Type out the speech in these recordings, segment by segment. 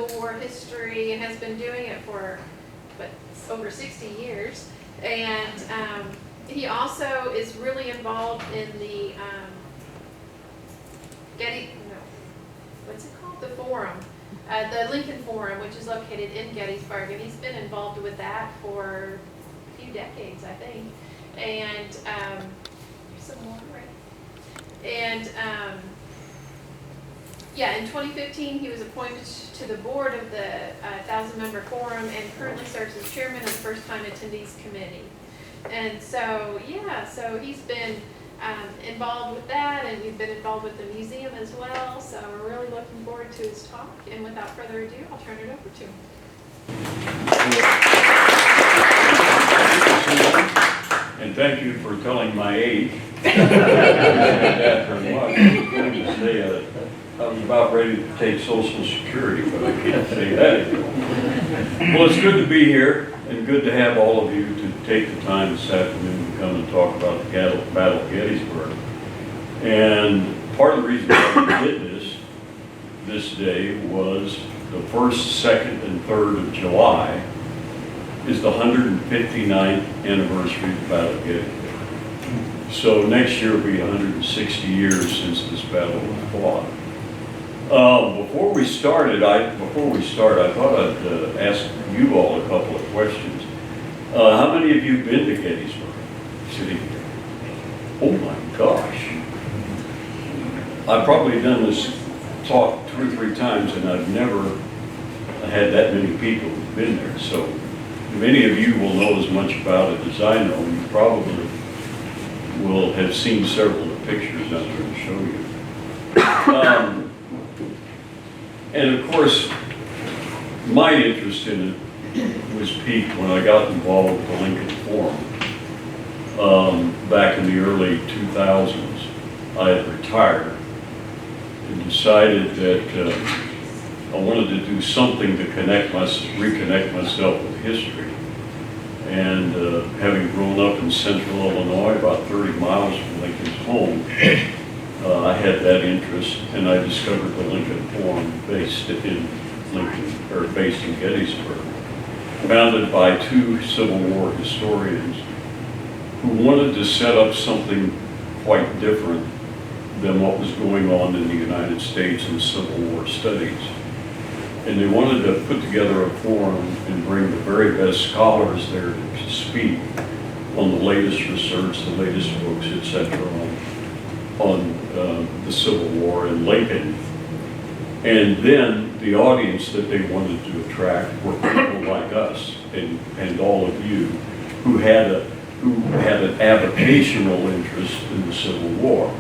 Civil War history and has been doing it for over 60 years. And he also is really involved in the what's it called? The Forum, the Lincoln Forum, which is located in Gettysburg, and he's been involved with that for a few decades, I think. And here's some more, right? And yeah, in 2015, he was appointed to the board of the 1,000-member forum and currently serves as chairman of the First-Time Attendees Committee. And so, yeah, so he's been involved with that, and we've been involved with the museum as well. So we're really looking forward to his talk. And without further ado, I'll turn it over to him. And thank you for telling my age. After much, I was going to say I was about ready to take Social Security, but I can't say that anymore. Well, it's good to be here, and good to have all of you to take the time this afternoon to come and talk about the Battle of Gettysburg. And part of the reason why we did this day was the 1st, 2nd, and 3rd of July is the 159th anniversary of the Battle of Gettysburg. So next year will be 160 years since this battle was fought. Before we start, I thought I'd ask you all a couple of questions. How many of you have been to Gettysburg City? Oh my gosh. I've probably done this talk 2 or 3 times, and I've never had that many people who've been there. So many of you will know as much about it as I know. You probably will have seen several of the pictures I'm going to show you. And of course, my interest in it was piqued when I got involved with the Lincoln Forum back in the early 2000s. I had retired and decided that I wanted to do something to reconnect myself with history. And having grown up in central Illinois, about 30 miles from Lincoln's home, I had that interest, and I discovered the Lincoln Forum based in Gettysburg, founded by 2 Civil War historians who wanted to set up something quite different than what was going on in the United States in Civil War studies. And they wanted to put together a forum and bring the very best scholars there to speak on the latest research, the latest books, etc., on the Civil War and Lincoln. And then the audience that they wanted to attract were people like us and all of you who had an avocational interest in the Civil War.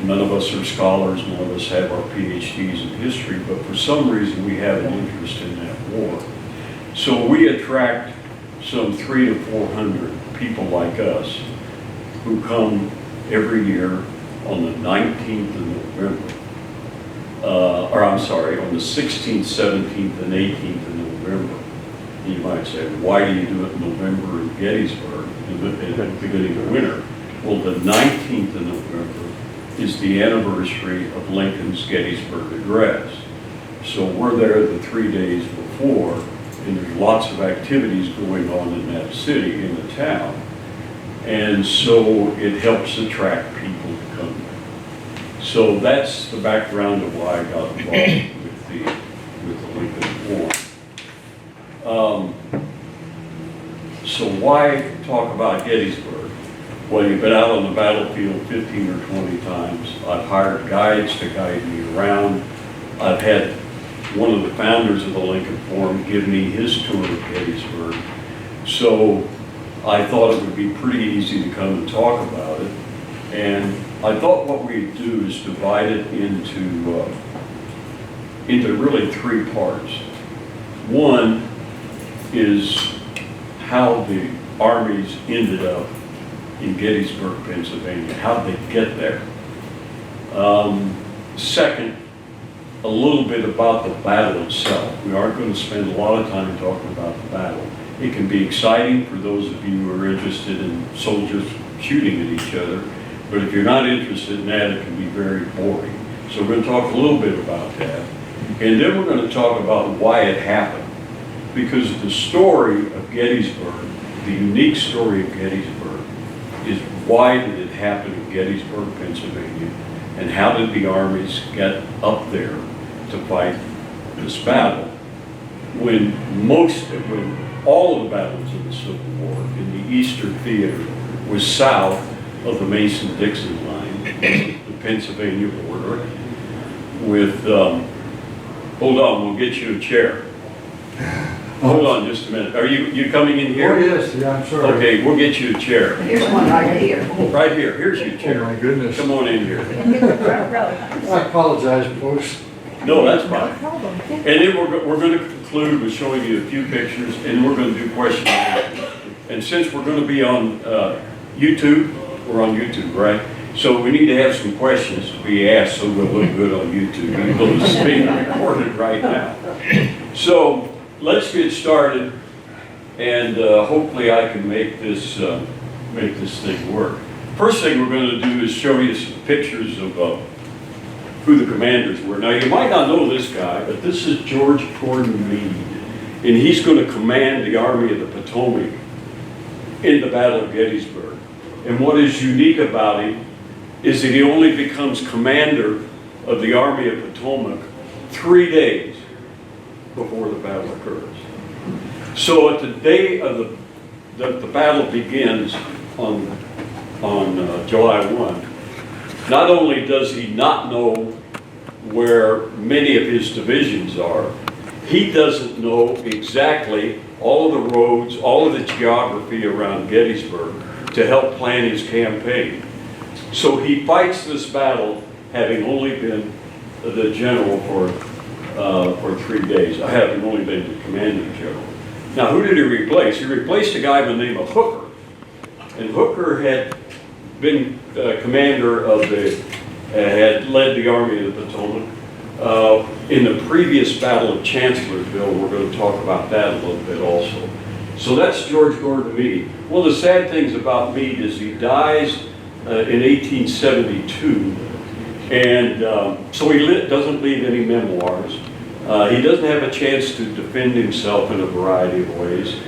None of us are scholars, none of us have our PhDs in history, but for some reason we have an interest in that war. So we attract some 300 to 400 people like us who come every year on the 19th of November. On the 16th, 17th, and 18th of November. You might say, why do you do it in November in Gettysburg at the beginning of winter? Well, the 19th of November is the anniversary of Lincoln's Gettysburg Address. So we're there the 3 days before, and there's lots of activities going on in that city, in the town. And so it helps attract people to come there. So that's the background of why I got involved with the Lincoln Forum. So why talk about Gettysburg? Well, you've been out on the battlefield 15 or 20 times. I've hired guides to guide me around. I've had one of the founders of the Lincoln Forum give me his tour of Gettysburg. So I thought it would be pretty easy to come and talk about it. And I thought what we'd do is divide it into really 3 parts. One is how the armies ended up in Gettysburg, Pennsylvania. How did they get there? Second, a little bit about the battle itself. We aren't going to spend a lot of time talking about the battle. It can be exciting for those of you who are interested in soldiers shooting at each other, but if you're not interested in that, it can be very boring. So we're going to talk a little bit about that. And then we're going to talk about why it happened. Because the story of Gettysburg, the unique story of Gettysburg, is why did it happen in Gettysburg, Pennsylvania, and how did the armies get up there to fight this battle when all of the battles of the Civil War in the Eastern Theater was south of the Mason-Dixon line, the Pennsylvania border, with, hold on, we'll get you a chair. Hold on just a minute. Are you coming in here? Oh, yes, yeah, I'm sorry. Okay, we'll get you a chair. Here's one right here. Right here, here's your Oh, chair. my goodness. Come on in here. I apologize, folks. No, that's fine. And then we're going to conclude with showing you a few pictures, and we're going to do questions. And since we're going to be on YouTube, we're on YouTube, right? So we need to have some questions to be asked so we'll look good on YouTube, even though it's being recorded right now. So let's get started, and hopefully I can make this thing work. First thing we're going to do is show you some pictures of who the commanders were. Now you might not know this guy, but this is George Gordon Meade, and he's going to command the Army of the Potomac in the Battle of Gettysburg. And what is unique about him is that he only becomes commander of the Army of Potomac 3 days before the battle occurs. So at the day of the battle begins on July 1, not only does he not know where many of his divisions are, he doesn't know exactly all of the roads, all of the geography around Gettysburg to help plan his campaign. So he fights this battle having only been the general for 3 days, having only been the commanding general. Now, who did he replace? He replaced a guy by the name of Hooker. And Hooker had been commander of had led the Army of the Potomac in the previous Battle of Chancellorsville. We're going to talk about that a little bit also. So that's George Gordon Meade. One of the sad things about Meade is he dies in 1872, and so he doesn't leave any memoirs. He doesn't have a chance to defend himself in a variety of ways.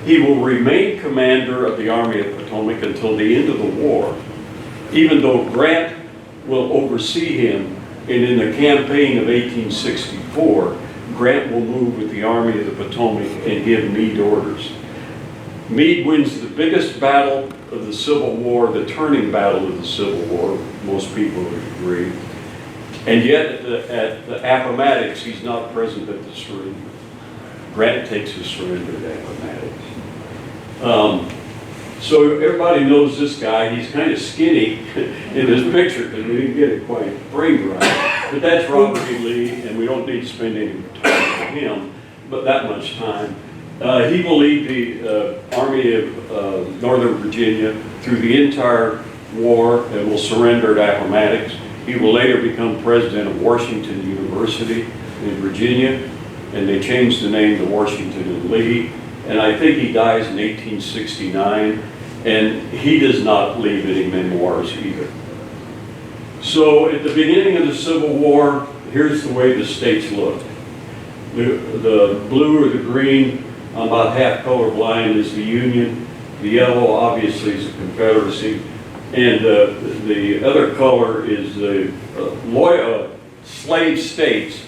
He will remain commander of the Army of Potomac until the end of the war, even though Grant will oversee him, and in the campaign of 1864, Grant will move with the Army of the Potomac and give Meade orders. Meade wins the biggest battle of the Civil War, the turning battle of the Civil War, most people would agree. And yet at the Appomattox, he's not present at the surrender. Grant takes his surrender at Appomattox. So everybody knows this guy. He's kind of skinny in this picture because we didn't get it quite framed right. But that's Robert E. Lee, and we don't need to spend any time on him, but that much time. He will lead the Army of Northern Virginia through the entire war and will surrender at Appomattox. He will later become president of Washington University in Virginia, and they changed the name to Washington and Lee. And I think he dies in 1869, and he does not leave any memoirs either. So at the beginning of the Civil War, here's the way the states looked. The blue or the green, I'm about half colorblind, is the Union. The yellow, obviously, is the Confederacy. And the other color is the loyal slave states,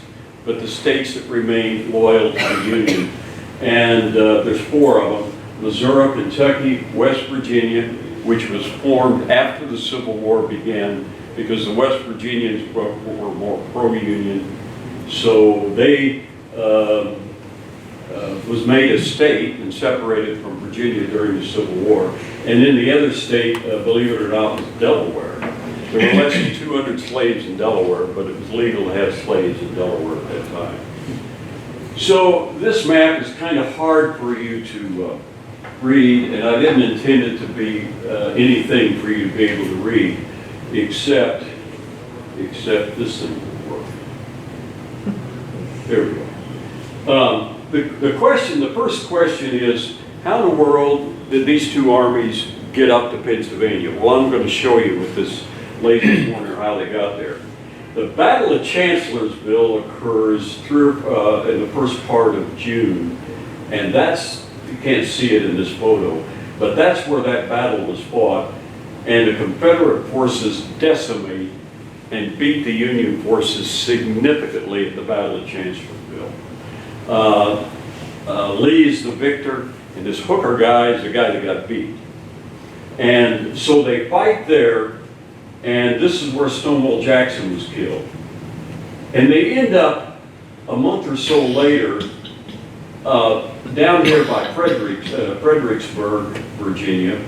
but the states that remained loyal to the Union. And there's 4 of them: Missouri, Kentucky, West Virginia, which was formed after the Civil War began because the West Virginians were more pro-Union. So they was made a state and separated from Virginia during the Civil War. And then the other state, believe it or not, was Delaware. There were less than 200 slaves in Delaware, but it was legal to have slaves in Delaware at that time. So this map is kind of hard for you to read, and I didn't intend it to be anything for you to be able to read, except this thing will work. There we go. The first question is, how in the world did these 2 armies get up to Pennsylvania? Well, I'm going to show you with this laser pointer how they got there. The Battle of Chancellorsville occurs in the first part of June, and that's, you can't see it in this photo, but that's where that battle was fought, and the Confederate forces decimate and beat the Union forces significantly at the Battle of Chancellorsville. Lee is the victor, and this Hooker guy is the guy that got beat. And so they fight there, and this is where Stonewall Jackson was killed. And they end up, a month or so later, down here by Fredericksburg, Virginia.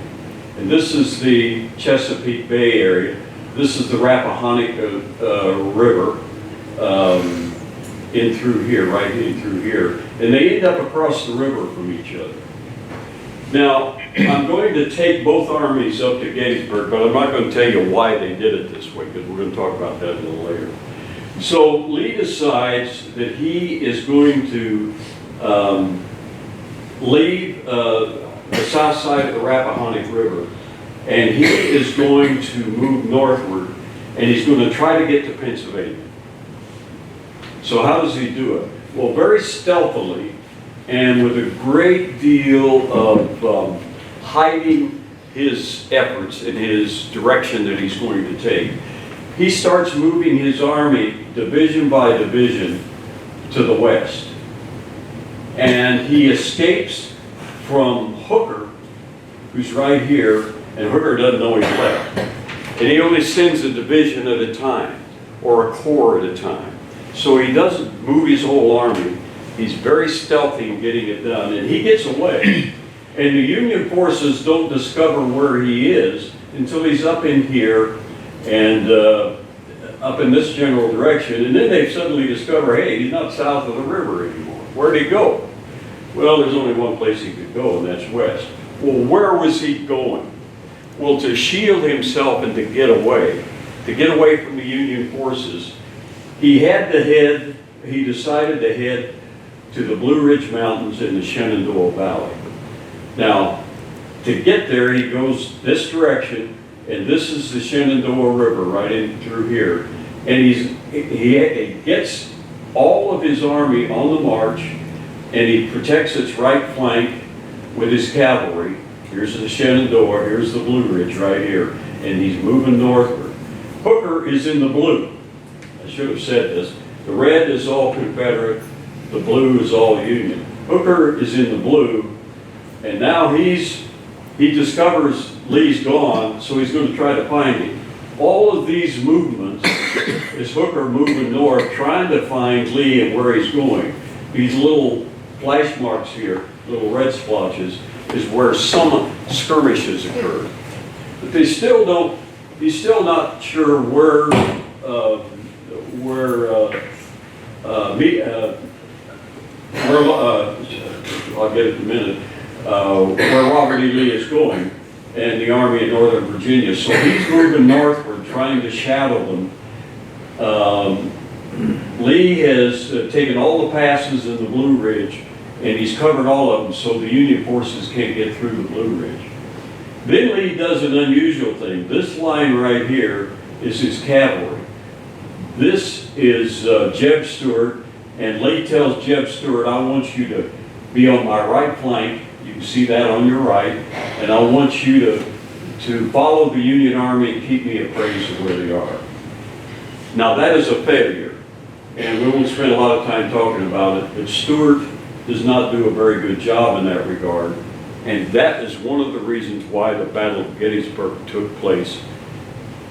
And this is the Chesapeake Bay area. This is the Rappahannock River in through here, right in through here. And they end up across the river from each other. Now, I'm going to take both armies up to Gettysburg, but I'm not going to tell you why they did it this way, because we're going to talk about that a little later. So Lee decides that he is going to leave the south side of the Rappahannock River, and he is going to move northward, and he's going to try to get to Pennsylvania. So how does he do it? Well, very stealthily, and with a great deal of hiding his efforts and his direction that he's going to take. He starts moving his army division by division to the west. And he escapes from Hooker, who's right here, and Hooker doesn't know he's left. And he only sends a division at a time, or a corps at a time. So he doesn't move his whole army. He's very stealthy in getting it done, and he gets away. And the Union forces don't discover where he is until he's up in here and up in this general direction. And then they suddenly discover, hey, he's not south of the river anymore. Where'd he go? Well, there's only one place he could go, and that's west. Well, where was he going? Well, to shield himself and to get away from the Union forces, he decided to head to the Blue Ridge Mountains in the Shenandoah Valley. Now, to get there, he goes this direction, and this is the Shenandoah River right in through here. And he gets all of his army on the march, and he protects its right flank with his cavalry. Here's the Shenandoah, here's the Blue Ridge right here, and he's moving northward. Hooker is in the blue. I should have said this. The red is all Confederate, the blue is all Union. Hooker is in the blue, and now he discovers Lee's gone, so he's going to try to find him. All of these movements is Hooker moving north, trying to find Lee and where he's going. These little flash marks here, little red splotches, is where some skirmishes occurred. But he's still not sure where I'll get it in a minute, where Robert E. Lee is going and the army in Northern Virginia. So he's moving northward, trying to shadow them. Lee has taken all the passes in the Blue Ridge, and he's covered all of them, so the Union forces can't get through the Blue Ridge. Then Lee does an unusual thing. This line right here is his cavalry. This is Jeb Stuart, and Lee tells Jeb Stuart, I want you to be on my right flank. You can see that on your right, and I want you to follow the Union Army and keep me appraised of where they are. Now that is a failure, and we won't spend a lot of time talking about it, but Stuart does not do a very good job in that regard, and that is one of the reasons why the Battle of Gettysburg took place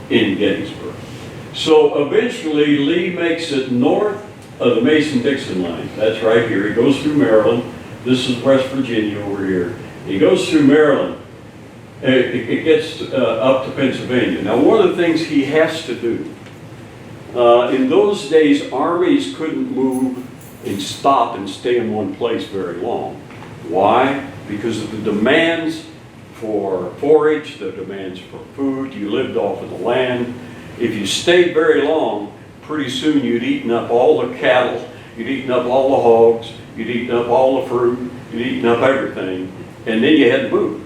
in Gettysburg. So eventually Lee makes it north of the Mason-Dixon line. That's right here. He goes through Maryland. This is West Virginia over here. He goes through Maryland. It gets up to Pennsylvania. Now, one of the things he has to do, in those days, armies couldn't move and stop and stay in one place very long. Why? Because of the demands for forage, the demands for food. You lived off of the land. If you stayed very long, pretty soon you'd eaten up all the cattle, you'd eaten up all the hogs, you'd eaten up all the fruit, you'd eaten up everything, and then you had to move.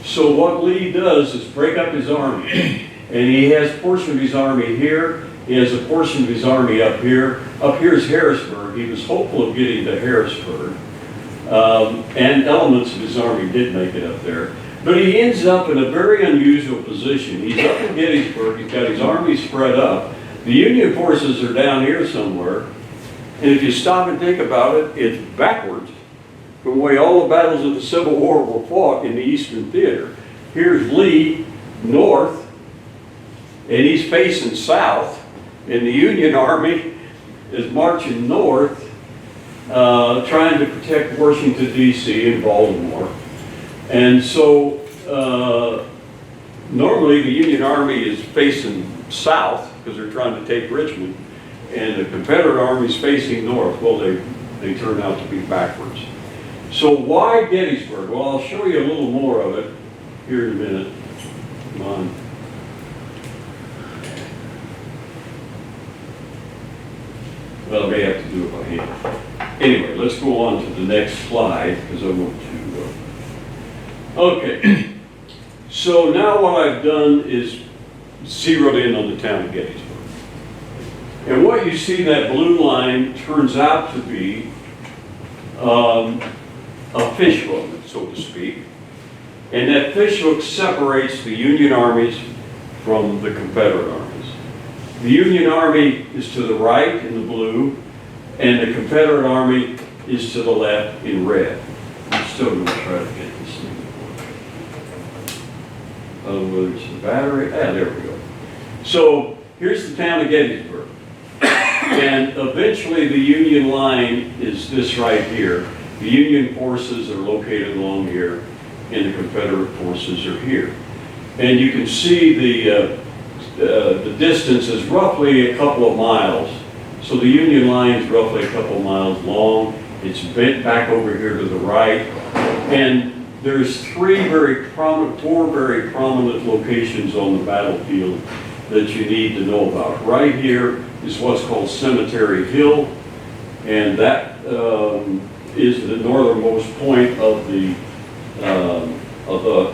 So what Lee does is break up his army, and he has a portion of his army here, He has a portion of his army up here. Up here is Harrisburg. He was hopeful of getting to Harrisburg. And elements of his army did make it up there. But he ends up in a very unusual position. He's up in Gettysburg. He's got his army spread up. The Union forces are down here somewhere. And if you stop and think about it, it's backwards from the way all the battles of the Civil War were fought in the Eastern Theater. Here's Lee, north, and he's facing south. And the Union Army is marching north, trying to protect Washington, D.C. and Baltimore. And so, normally the Union Army is facing south because they're trying to take Richmond, and the Confederate Army is facing north. Well, they turn out to be backwards. So why Gettysburg? Well, I'll show you a little more of it here in a minute. Come on. Well, I may have to do it by hand. Anyway, let's go on to the next slide because I want to. Okay. So now what I've done is zeroed in on the town of Gettysburg. And what you see, that blue line turns out to be a fish hook, so to speak. And that fish hook separates the Union armies from the Confederate armies. The Union Army is to the right in the blue, and the Confederate Army is to the left in red. I'm still going to try to get this thing to work. Whether it's the battery, there we go. So here's the town of Gettysburg. And eventually the Union line is this right here. The Union forces are located along here, and the Confederate forces are here. And you can see the distance is roughly a couple of miles. So the Union line is roughly a couple of miles long. It's bent back over here to the right. And there's four very prominent locations on the battlefield that you need to know about. Right here is what's called Cemetery Hill, and that is the northernmost point of the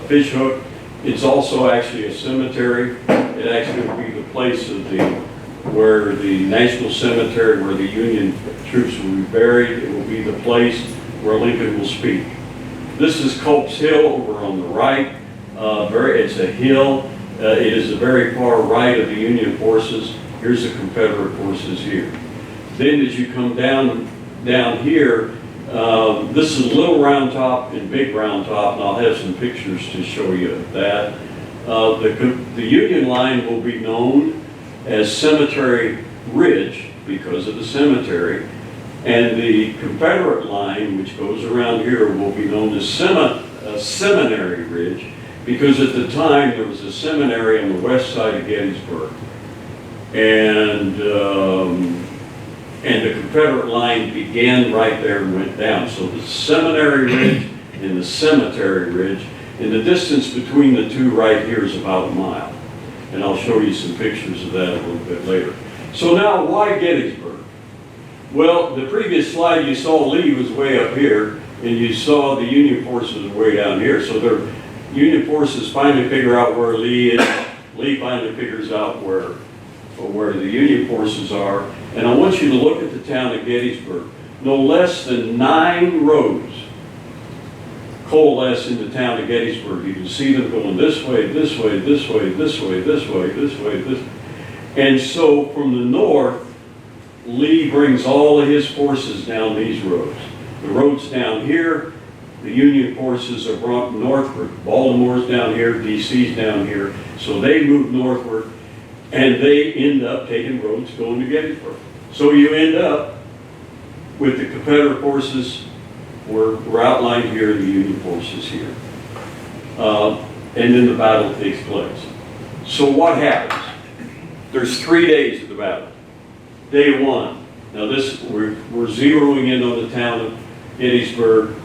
fish hook. It's also actually a cemetery. It actually will be the place of where the National Cemetery, where the Union troops will be buried. It will be the place where Lincoln will speak. This is Culp's Hill over on the right. It's a hill. It is the very far right of the Union forces. Here's the Confederate forces here. Then as you come down here, this is Little Round Top and Big Round Top, and I'll have some pictures to show you that. The Union line will be known as Cemetery Ridge because of the cemetery, and the Confederate line, which goes around here, will be known as Seminary Ridge because at the time there was a seminary on the west side of Gettysburg, and the Confederate line began right there and went down. So the Seminary Ridge and the Cemetery Ridge, and the distance between the two right here is about a mile. And I'll show you some pictures of that a little bit later. So now, why Gettysburg? Well, the previous slide you saw Lee was way up here, and you saw the Union forces way down here. So the Union forces finally figure out where Lee is. Lee finally figures out where the Union forces are. And I want you to look at the town of Gettysburg. No less than 9 roads coalesce in the town of Gettysburg. You can see them going this way, this way, this way, this way, this way, this way, this way. And so from the north, Lee brings all of his forces down these roads. The roads down here, the Union forces are brought northward. Baltimore's down here, DC's down here. So they move northward, and they end up taking roads going to Gettysburg. So you end up with the Confederate forces were outlined here, the Union forces here. And then the battle takes place. So what happens? There's 3 days of the battle. Day 1. Now we're zeroing in on the town of Gettysburg.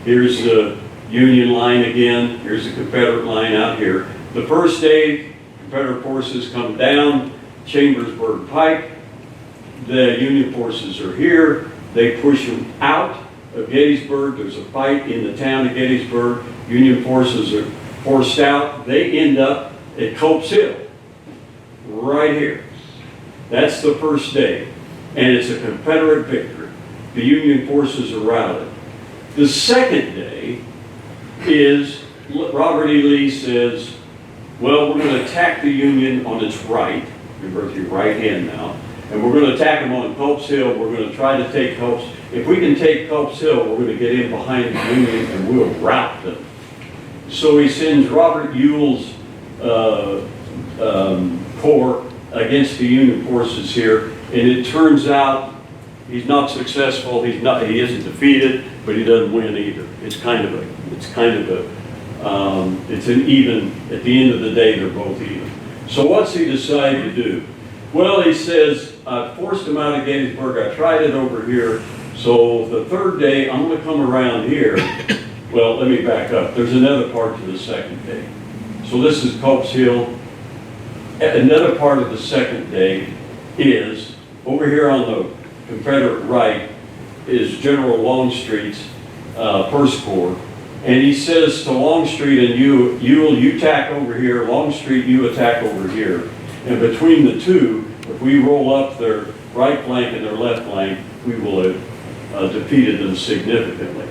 Here's the Union line again. Here's the Confederate line out here. The first day, Confederate forces come down Chambersburg Pike. The Union forces are here. They push them out of Gettysburg. There's a fight in the town of Gettysburg. Union forces are forced out. They end up at Culp's Hill, right here. That's the first day, and it's a Confederate victory. The Union forces are routed. The second day is, Robert E. Lee says, well, we're going to attack the Union on its right, remember it's your right hand now, and we're going to attack them on Culp's Hill. We're going to try to take Culp's. If we can take Culp's Hill, we're going to get in behind the Union and we'll rout them. So he sends Robert Ewell's corps against the Union forces here, and it turns out he's not successful. He isn't defeated, but he doesn't win either. It's an even. At the end of the day, they're both even. So what's he decide to do? Well, he says, I forced him out of Gettysburg. I tried it over here. So the third day, I'm going to come around here. Well, let me back up. There's another part to the second day. So this is Culp's Hill. Another part of the second day is, over here on the Confederate right, is General Longstreet's First Corps. And he says to Longstreet and Ewell, you attack over here. Longstreet, you attack over here. And between the two, if we roll up their right flank and their left flank, we will have defeated them significantly.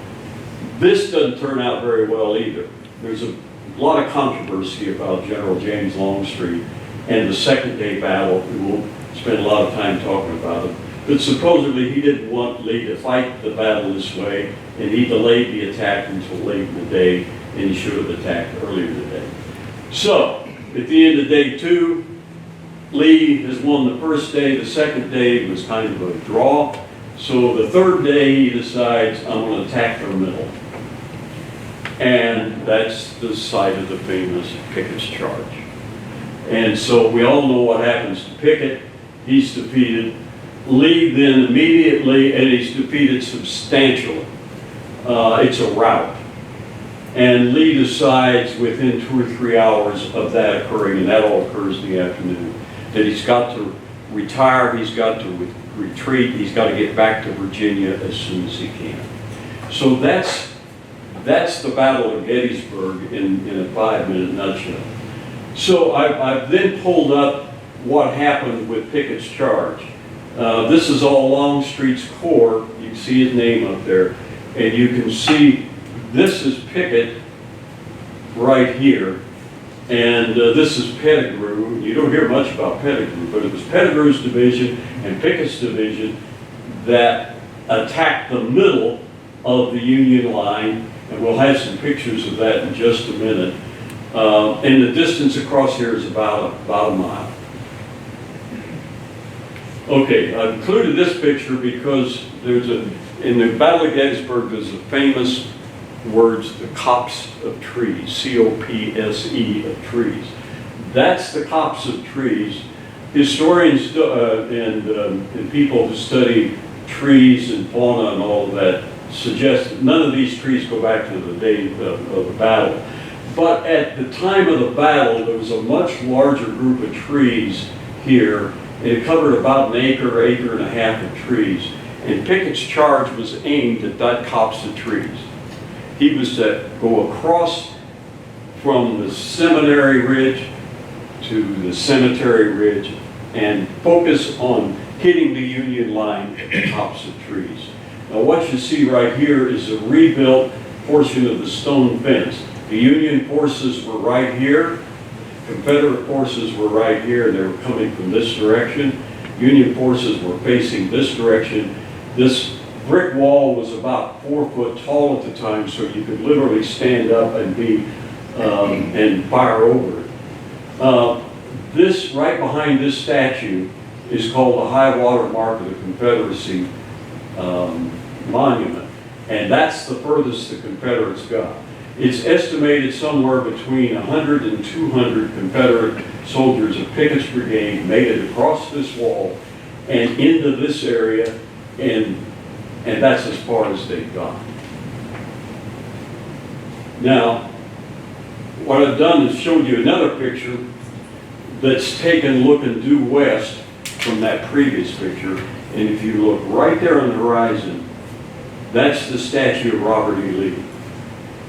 This doesn't turn out very well either. There's a lot of controversy about General James Longstreet and the second day battle. We won't spend a lot of time talking about it. But supposedly he didn't want Lee to fight the battle this way, and he delayed the attack until late in the day, and he should have attacked earlier in the day. So, at the end of day 2, Lee has won the first day. The second day was kind of a draw. So the third day he decides, I'm going to attack their middle. And that's the site of the famous Pickett's Charge. And so we all know what happens to Pickett. He's defeated. Lee then immediately, and he's defeated substantially. It's a rout. And Lee decides within 2 or 3 hours of that occurring, and that all occurs in the afternoon, that he's got to retire, he's got to retreat, he's got to get back to Virginia as soon as he can. So that's the Battle of Gettysburg in a 5-minute nutshell. So I've then pulled up what happened with Pickett's Charge. This is all Longstreet's corps. You can see his name up there. And you can see this is Pickett right here. And this is Pettigrew. You don't hear much about Pettigrew, but it was Pettigrew's division and Pickett's division that attacked the middle of the Union line. And we'll have some pictures of that in just a minute. And the distance across here is about a mile. Okay, I've included this picture because in the Battle of Gettysburg, there's a famous words, the copse of trees, C-O-P-S-E of trees. That's the copse of trees. Historians and people who study trees and fauna and all of that suggest that none of these trees go back to the day of the battle. But at the time of the battle, there was a much larger group of trees here. It covered about an acre and a half of trees. And Pickett's charge was aimed at that copse of trees. He was to go across from the Seminary Ridge to the Cemetery Ridge and focus on hitting the Union line at the tops of trees. Now what you see right here is a rebuilt portion of the stone fence. The Union forces were right here. Confederate forces were right here, and they were coming from this direction. Union forces were facing this direction. This brick wall was about 4 foot tall at the time, so you could literally stand up and and fire over it. This, right behind this statue, is called the high water mark of the Confederacy monument, and that's the furthest the Confederates got. It's estimated somewhere between 100 and 200 Confederate soldiers of Pickett's brigade made it across this wall and into this area, and that's as far as they've gone. Now, what I've done is showed you another picture that's taken looking due west from that previous picture, and if you look right there on the horizon, that's the statue of Robert E. Lee.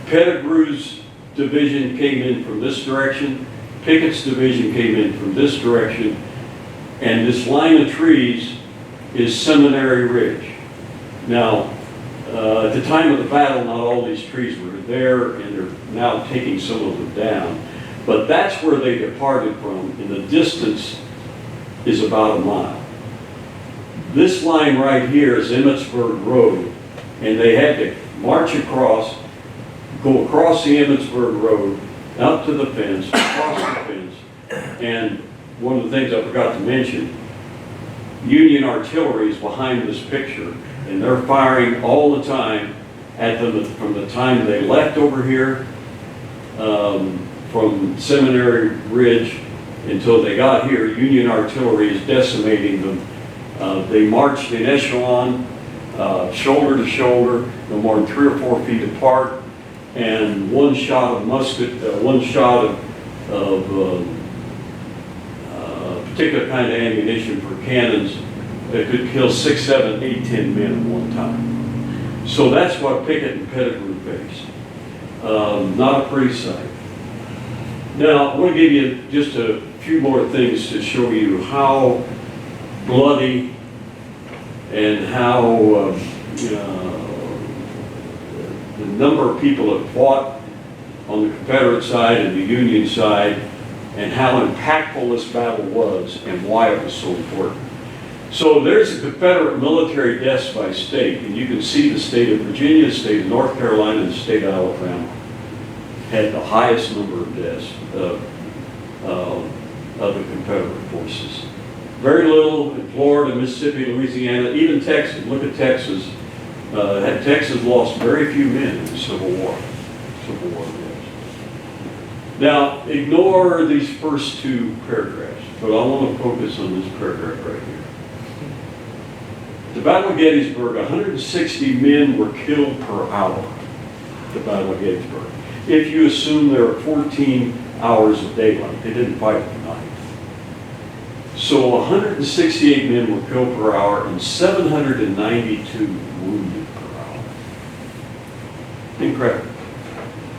Pettigrew's division came in from this direction. Pickett's division came in from this direction. And this line of trees is Seminary Ridge. Now, at the time of the battle, not all these trees were there, and they're now taking some of them down. But that's where they departed from, and the distance is about a mile. This line right here is Emmitsburg Road, and they had to march across, go across the Emmitsburg Road, up to the fence, across the fence, and one of the things I forgot to mention, Union artillery is behind this picture, and they're firing all the time at them from the time they left over here, from Seminary Ridge until they got here. Union artillery is decimating them. They marched in echelon, shoulder to shoulder, no more than 3 or 4 feet apart, and one shot of musket, one shot of particular kind of ammunition for cannons that could kill 6, 7, 8, 10 men at one time. So that's what Pickett and Pettigrew faced. Not a pretty sight. Now, I want to give you just a few more things to show you how bloody and how the number of people that fought on the Confederate side and the Union side, and how impactful this battle was and why it was so important. So there's the Confederate military deaths by state, and you can see the state of Virginia, the state of North Carolina, and the state of Alabama had the highest number of deaths of the Confederate forces. Very little in Florida, Mississippi, Louisiana, even Texas. Look at Texas. Texas lost very few men in the Civil War. Now, ignore these first 2 paragraphs, but I want to focus on this paragraph right here. The Battle of Gettysburg, 160 men were killed per hour. The Battle of Gettysburg. If you assume there are 14 hours of daylight, they didn't fight at night. So 168 men were killed per hour and 792 wounded per hour. Incredible.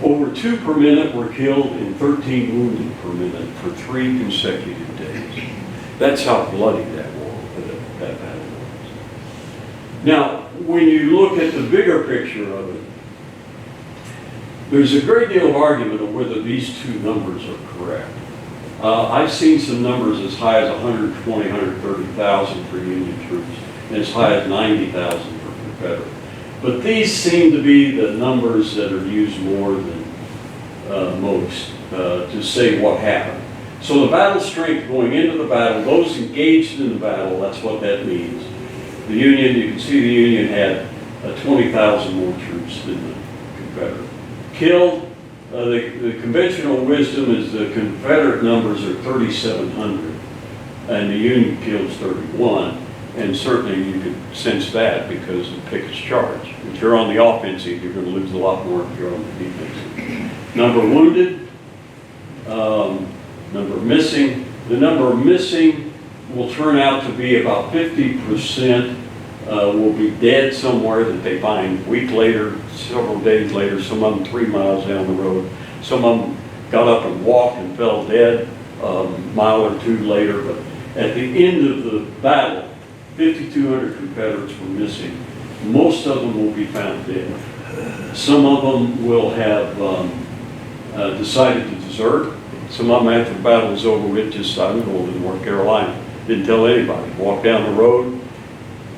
Over 2 per minute were killed and 13 wounded per minute for 3 consecutive days. That's how bloody that battle was. Now, when you look at the bigger picture of it, there's a great deal of argument on whether these 2 numbers are correct. I've seen some numbers as high as 120, 130,000 for Union troops, and as high as 90,000 for Confederate. But these seem to be the numbers that are used more than most to say what happened. So the battle strength going into the battle, those engaged in the battle, that's what that means. The Union, you can see the Union had 20,000 more troops than the Confederate. Killed, the conventional wisdom is the Confederate numbers are 3,700 and the Union kills 31. And certainly you could sense that because of Pickett's charge. If you're on the offensive, you're going to lose a lot more if you're on the defensive. Number wounded, number missing. The number missing will turn out to be about 50% will be dead somewhere that they find a week later, several days later, some of them 3 miles down the road. Some of them got up and walked and fell dead a mile or 2 later. But at the end of the battle, 5,200 Confederates were missing. Most of them will be found dead. Some of them will have decided to desert. Some of them, after the battle was over with, just started going to North Carolina. Didn't tell anybody. Walked down the road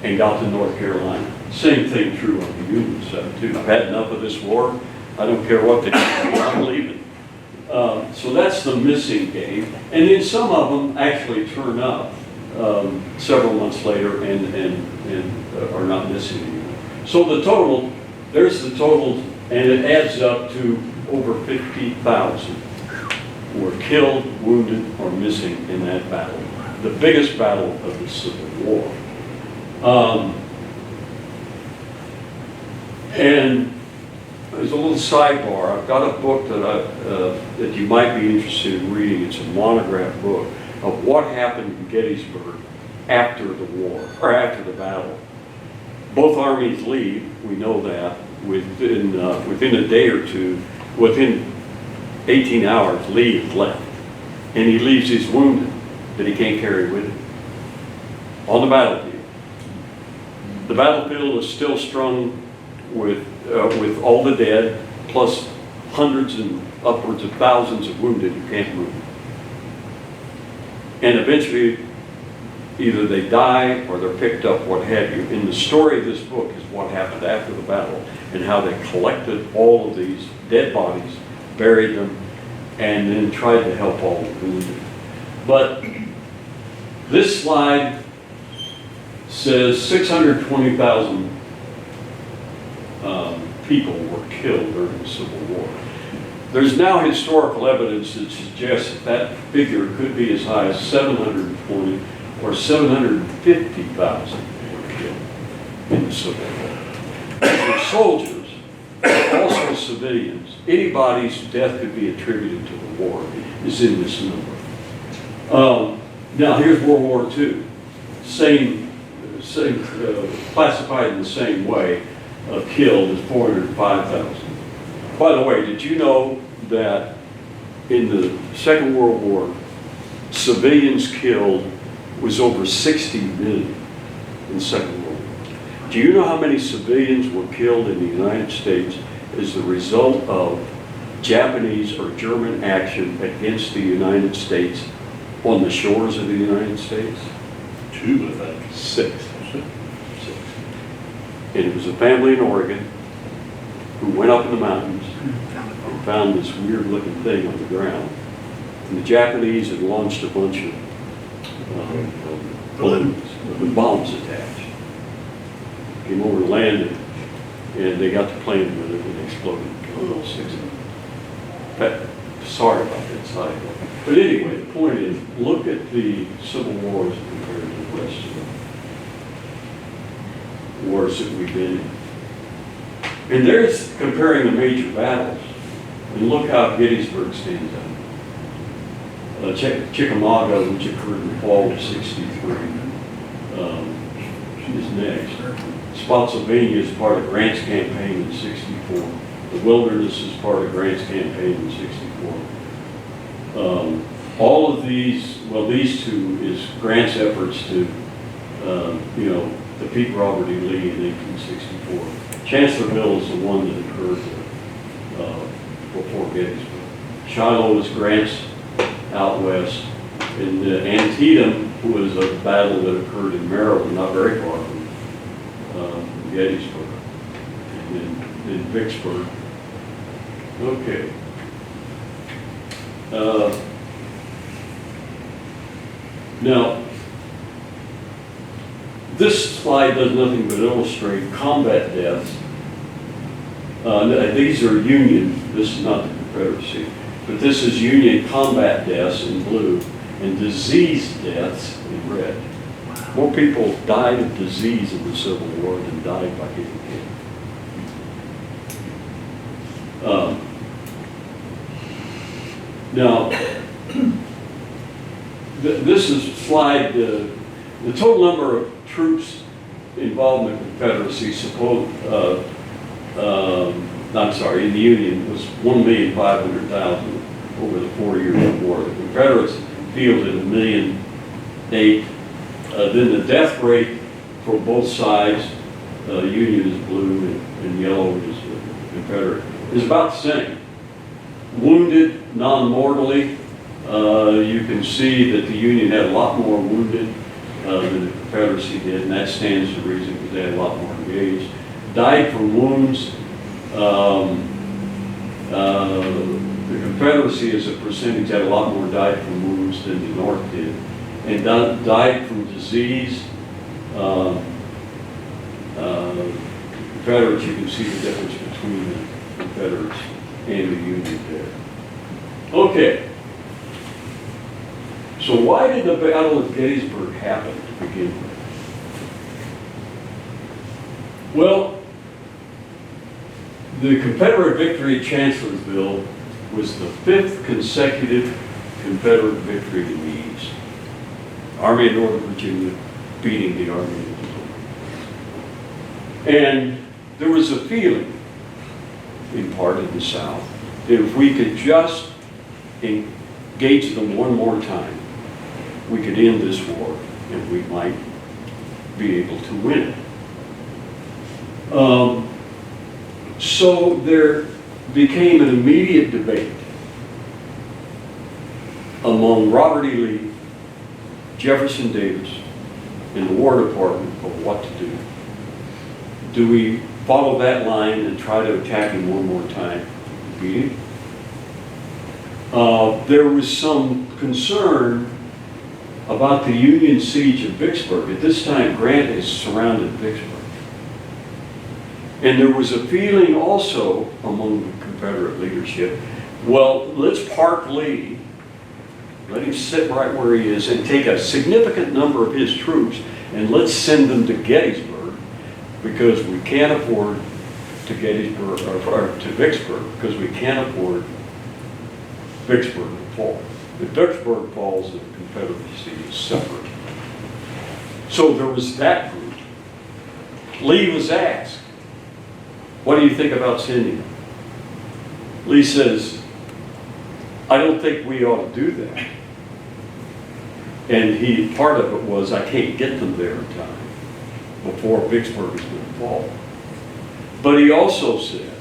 and got to North Carolina. Same thing true on the Union side, too. I've had enough of this war. I don't care what they do. I'm leaving. So that's the missing game. And then some of them actually turn up several months later and are not missing anymore. So the total, there's the total, and it adds up to over 50,000 were killed, wounded, or missing in that battle. The biggest battle of the Civil War. And there's a little sidebar. I've got a book that you might be interested in reading. It's a monograph book of what happened in Gettysburg after the war, or after the battle. Both armies leave, we know that, within a day or two, within 18 hours, Lee is left. And he leaves his wounded that he can't carry with him. on the battlefield. The battlefield is still strung with all the dead, plus hundreds and upwards of thousands of wounded who can't move. And eventually, either they die or they're picked up, what have you. And the story of this book is what happened after the battle and how they collected all of these dead bodies, buried them, and then tried to help all the wounded. But this slide says 620,000 people were killed during the Civil War. There's now historical evidence that suggests that that figure could be as high as 720 or 750,000 were killed in the Civil War. These were soldiers, but also civilians. Anybody's death could be attributed to the war is in this number. Now here's World War II. Same classified in the same way, killed as 405,000. By the way, did you know that in the Second World War, civilians killed was over 60 million in the Second World War? Do you know how many civilians were killed in the United States as a result of Japanese or German action against the United States on the shores of the United States? 2, I think. 6. And it was a family in Oregon who went up in the mountains and found this weird looking thing on the ground. And the Japanese had launched a bunch of balloons with bombs attached. Came over and landed, and they got to playing with it and it exploded and killed all 6 of them. But, sorry about that side. But anyway, the point is, look at the Civil Wars compared to the rest of the wars that we've been in. And there's comparing the major battles. And look how Gettysburg stands out. Chickamauga, which occurred in the fall of '63, is next. Spotsylvania is part of Grant's campaign in '64. The Wilderness is part of Grant's campaign in '64. All of these, well, these two is Grant's efforts to, defeat Robert E. Lee in 1864. Chancellorsville is the one that occurred before Gettysburg. Shiloh was Grant's out west. And Antietam was a battle that occurred in Maryland, not very far from Gettysburg. And then Vicksburg. Okay. Now, this slide does nothing but illustrate combat deaths. These are Union, this is not the Confederacy, but this is Union combat deaths in blue and disease deaths in red. More people died of disease in the Civil War than died by getting hit. Now, this is slide, the total number of troops involved in the Confederacy, in the Union was 1,500,000 over the 4 years of war. The Confederates fielded 1,000,008. Then the death rate for both sides, Union is blue and yellow is Confederate, is about the same. Wounded non-mortally, you can see that the Union had a lot more wounded than the Confederacy did, and that stands to reason because they had a lot more engaged. Died from wounds. The Confederacy as a percentage had a lot more died from wounds than the North did. And died from disease. Confederates, you can see the difference between the Confederates and the Union there. Okay. So why did the Battle of Gettysburg happen to begin with? Well, the Confederate victory at Chancellorsville was the 5th consecutive Confederate victory in the East. Army of Northern Virginia beating the Army of Virginia. And there was a feeling, in part in the South, that if we could just engage them one more time, we could end this war and we might be able to win it. So there became an immediate debate among Robert E. Lee, Jefferson Davis, and the War Department of what to do. Do we follow that line and try to attack him one more time? Beat him? There was some concern about the Union siege of Vicksburg. At this time, Grant has surrounded Vicksburg. And there was a feeling also among the Confederate leadership, well, let's park Lee, let him sit right where he is, and take a significant number of his troops, and let's send them to Gettysburg, because we can't afford to Gettysburg, or to Vicksburg, because we can't afford Vicksburg to fall. If Vicksburg falls, the Confederacy is separate. So there was that group. Lee was asked, what do you think about sending him? Lee says, I don't think we ought to do that. And part of it was, I can't get them there in time before Vicksburg is going to fall. But he also said,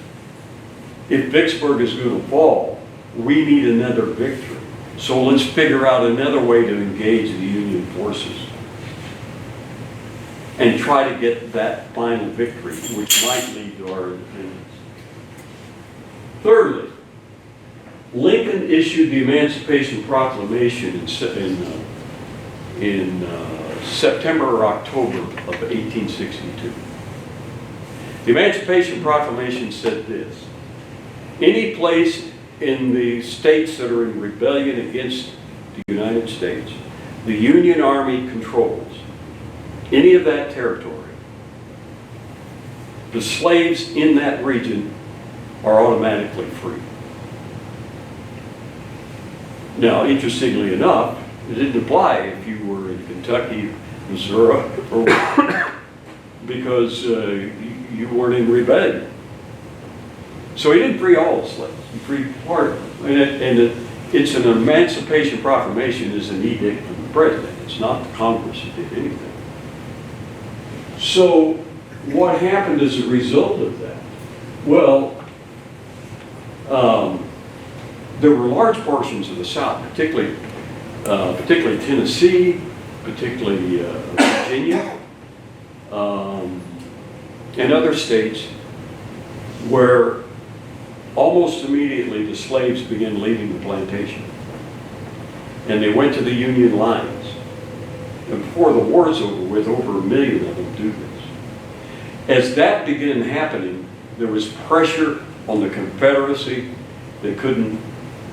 if Vicksburg is going to fall, we need another victory. So let's figure out another way to engage the Union forces and try to get that final victory, which might lead to our independence. Thirdly, Lincoln issued the Emancipation Proclamation in September or October of 1862. The Emancipation Proclamation said this: any place in the states that are in rebellion against the United States, the Union Army controls any of that territory. The slaves in that region are automatically free. Now, interestingly enough, it didn't apply if you were in Kentucky, Missouri, or because you weren't in rebellion. So he didn't free all the slaves. He freed part of them. It's an Emancipation Proclamation is an edict from the president. It's not the Congress that did anything. So what happened as a result of that? Well, there were large portions of the South, particularly Tennessee, particularly Virginia, and other states where almost immediately the slaves began leaving the plantation. And they went to the Union lines. And before the war is over with, over 1 million of them do this. As that began happening, there was pressure on the Confederacy. They couldn't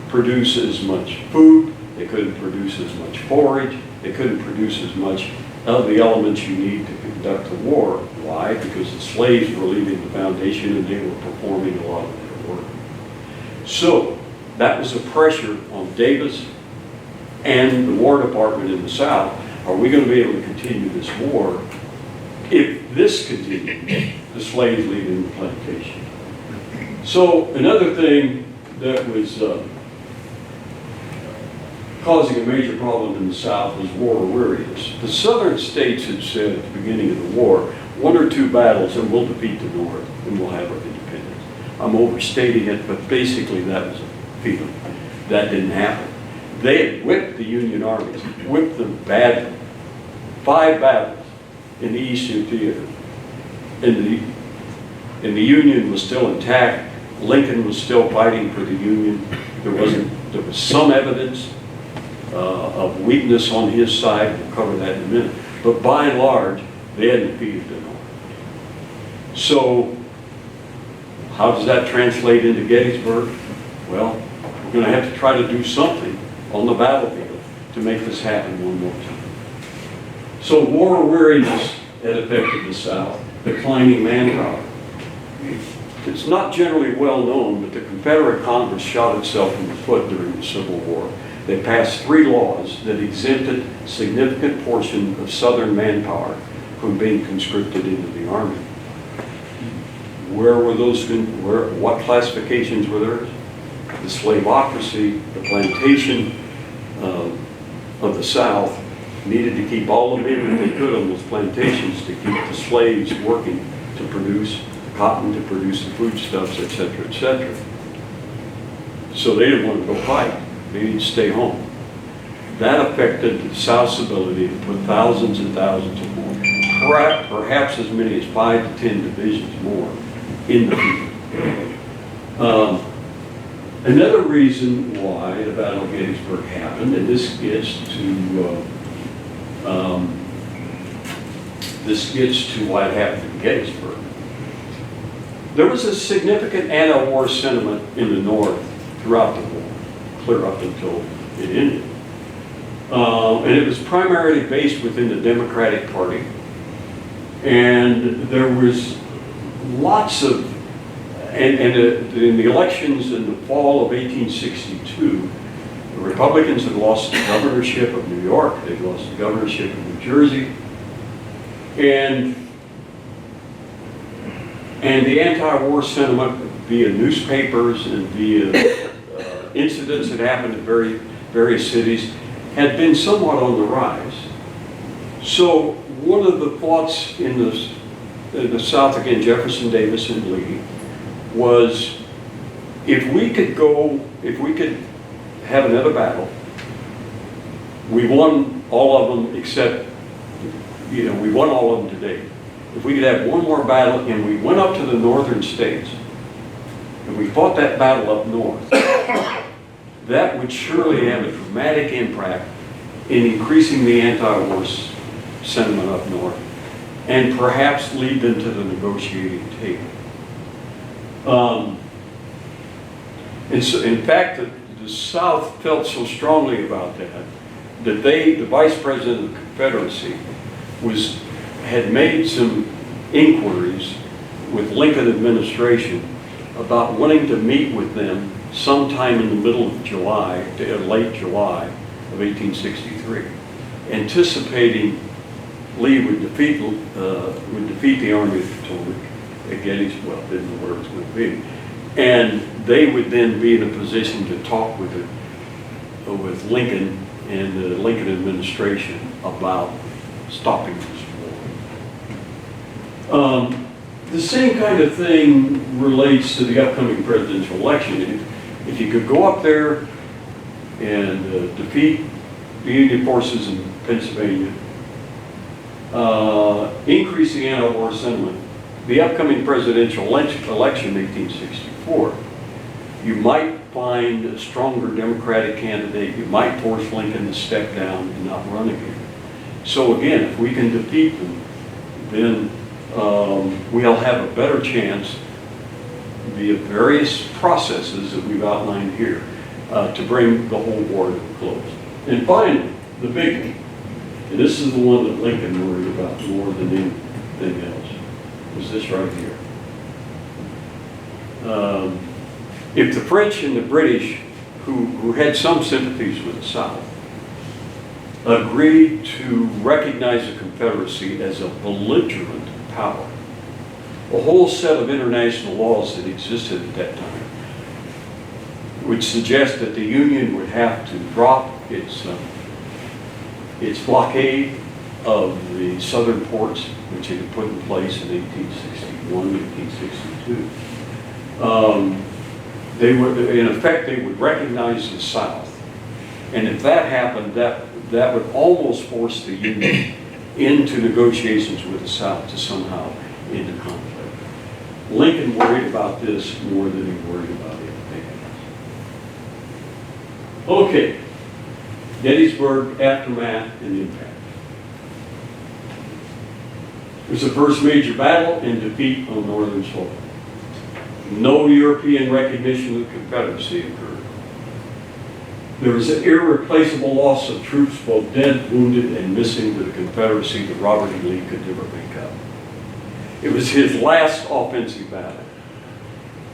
produce as much food, they couldn't produce as much forage, they couldn't produce as much of the elements you need to conduct the war. Why? Because the slaves were leaving the foundation and they were performing a lot of their work. So that was a pressure on Davis and the War Department in the South. Are we going to be able to continue this war if this continues, the slaves leaving the plantation? So another thing that was causing a major problem in the South was war weariness. The Southern states had said at the beginning of the war, 1 or 2 battles and we'll defeat the North and we'll have our independence. I'm overstating it, but basically that was a feeling. That didn't happen. They had whipped the Union armies, whipped them badly. 5 battles in the Eastern Theater. And the Union was still intact. Lincoln was still fighting for the Union. There was some evidence of weakness on his side. We'll cover that in a minute. But by and large, they had defeated the North. So how does that translate into Gettysburg? Well, we're going to have to try to do something on the battlefield to make this happen one more time. So war weariness had affected the South, declining manpower. It's not generally well known, but the Confederate Congress shot itself in the foot during the Civil War. They passed 3 laws that exempted a significant portion of Southern manpower from being conscripted into the Army. Where were those? What classifications were theirs? The slavocracy, the plantation of the South, needed to keep all the men that they could on those plantations to keep the slaves working to produce cotton, to produce the foodstuffs, et cetera, et cetera. So they didn't want to go fight. They needed to stay home. That affected the South's ability to put thousands and thousands of more, perhaps as many as 5 to 10 divisions more in the field. Another reason why the Battle of Gettysburg happened, and this gets to why it happened in Gettysburg. There was a significant anti-war sentiment in the North throughout the war, clear up until it ended. And it was primarily based within the Democratic Party. And there was lots of, in the elections in the fall of 1862, the Republicans had lost the governorship of New York, they'd lost the governorship of New Jersey, and the anti-war sentiment via newspapers and via incidents that happened in various cities had been somewhat on the rise. So one of the thoughts in the South, again, Jefferson, Davis, and Lee, was if we could have another battle, we won all of them except, we won all of them today. If we could have one more battle and we went up to the northern states and we fought that battle up north, that would surely have a dramatic impact in increasing the anti-war sentiment up north and perhaps lead them to the negotiating table. And so, in fact, the South felt so strongly about that the Vice President of the Confederacy had made some inquiries with Lincoln administration about wanting to meet with them sometime in the middle of July, late July of 1863, anticipating Lee would defeat the Army of the Potomac at Gettysburg. Well, didn't know where it was going to be, and they would then be in a position to talk with Lincoln and the Lincoln administration about stopping this war. The same kind of thing relates to the upcoming presidential election. If you could go up there and defeat the Union forces in Pennsylvania, increase the anti-war sentiment, the upcoming presidential election in 1864, you might find a stronger Democratic candidate. You might force Lincoln to step down and not run again. So again, if we can defeat them, then we'll have a better chance via various processes that we've outlined here to bring the whole war to a close. And finally, the big one, and this is the one that Lincoln worried about more than anything else, was this right here. If the French and the British, who had some sympathies with the South, agreed to recognize the Confederacy as a belligerent power, a whole set of international laws that existed at that time would suggest that the Union would have to drop its blockade of the southern ports, which it had put in place in 1861, 1862. They would, in effect, they would recognize the South. And if that happened, that would almost force the Union into negotiations with the South to somehow end the conflict. Lincoln worried about this more than he worried about anything else. Okay, Gettysburg, aftermath, and impact. It was the first major battle and defeat on northern soil. No European recognition of the Confederacy occurred. There was an irreplaceable loss of troops, both dead, wounded, and missing, to the Confederacy that Robert E. Lee could never make up. It was his last offensive battle.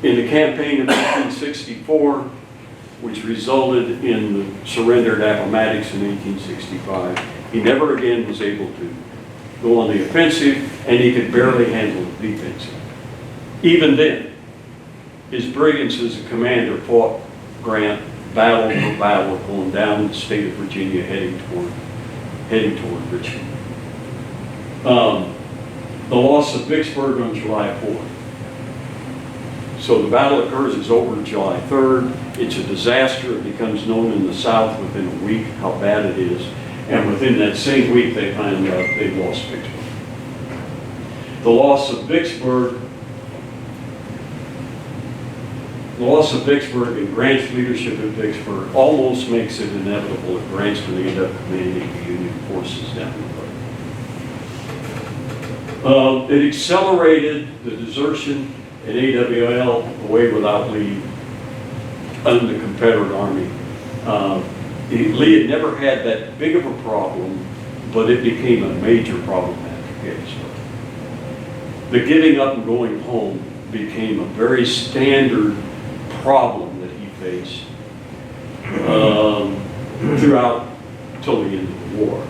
In the campaign of 1864, which resulted in the surrender at Appomattox in 1865, he never again was able to go on the offensive, and he could barely handle the defensive. Even then, his brilliance as a commander fought Grant battle for battle, going down the state of Virginia, heading toward heading toward Richmond. The loss of Vicksburg on July 4th. So the battle occurs, it's over July 3rd. It's a disaster. It becomes known in the South within a week how bad it is. And within that same week, they find out they've lost Vicksburg. The loss of Vicksburg and Grant's leadership at Vicksburg almost makes it inevitable that Grant's going to end up commanding the Union forces down the road. It accelerated the desertion at AWL away without leave under the Confederate Army. Lee had never had that big of a problem, but it became a major problem after Gettysburg. The getting up and going home became a very standard problem that he faced throughout till the end of the war.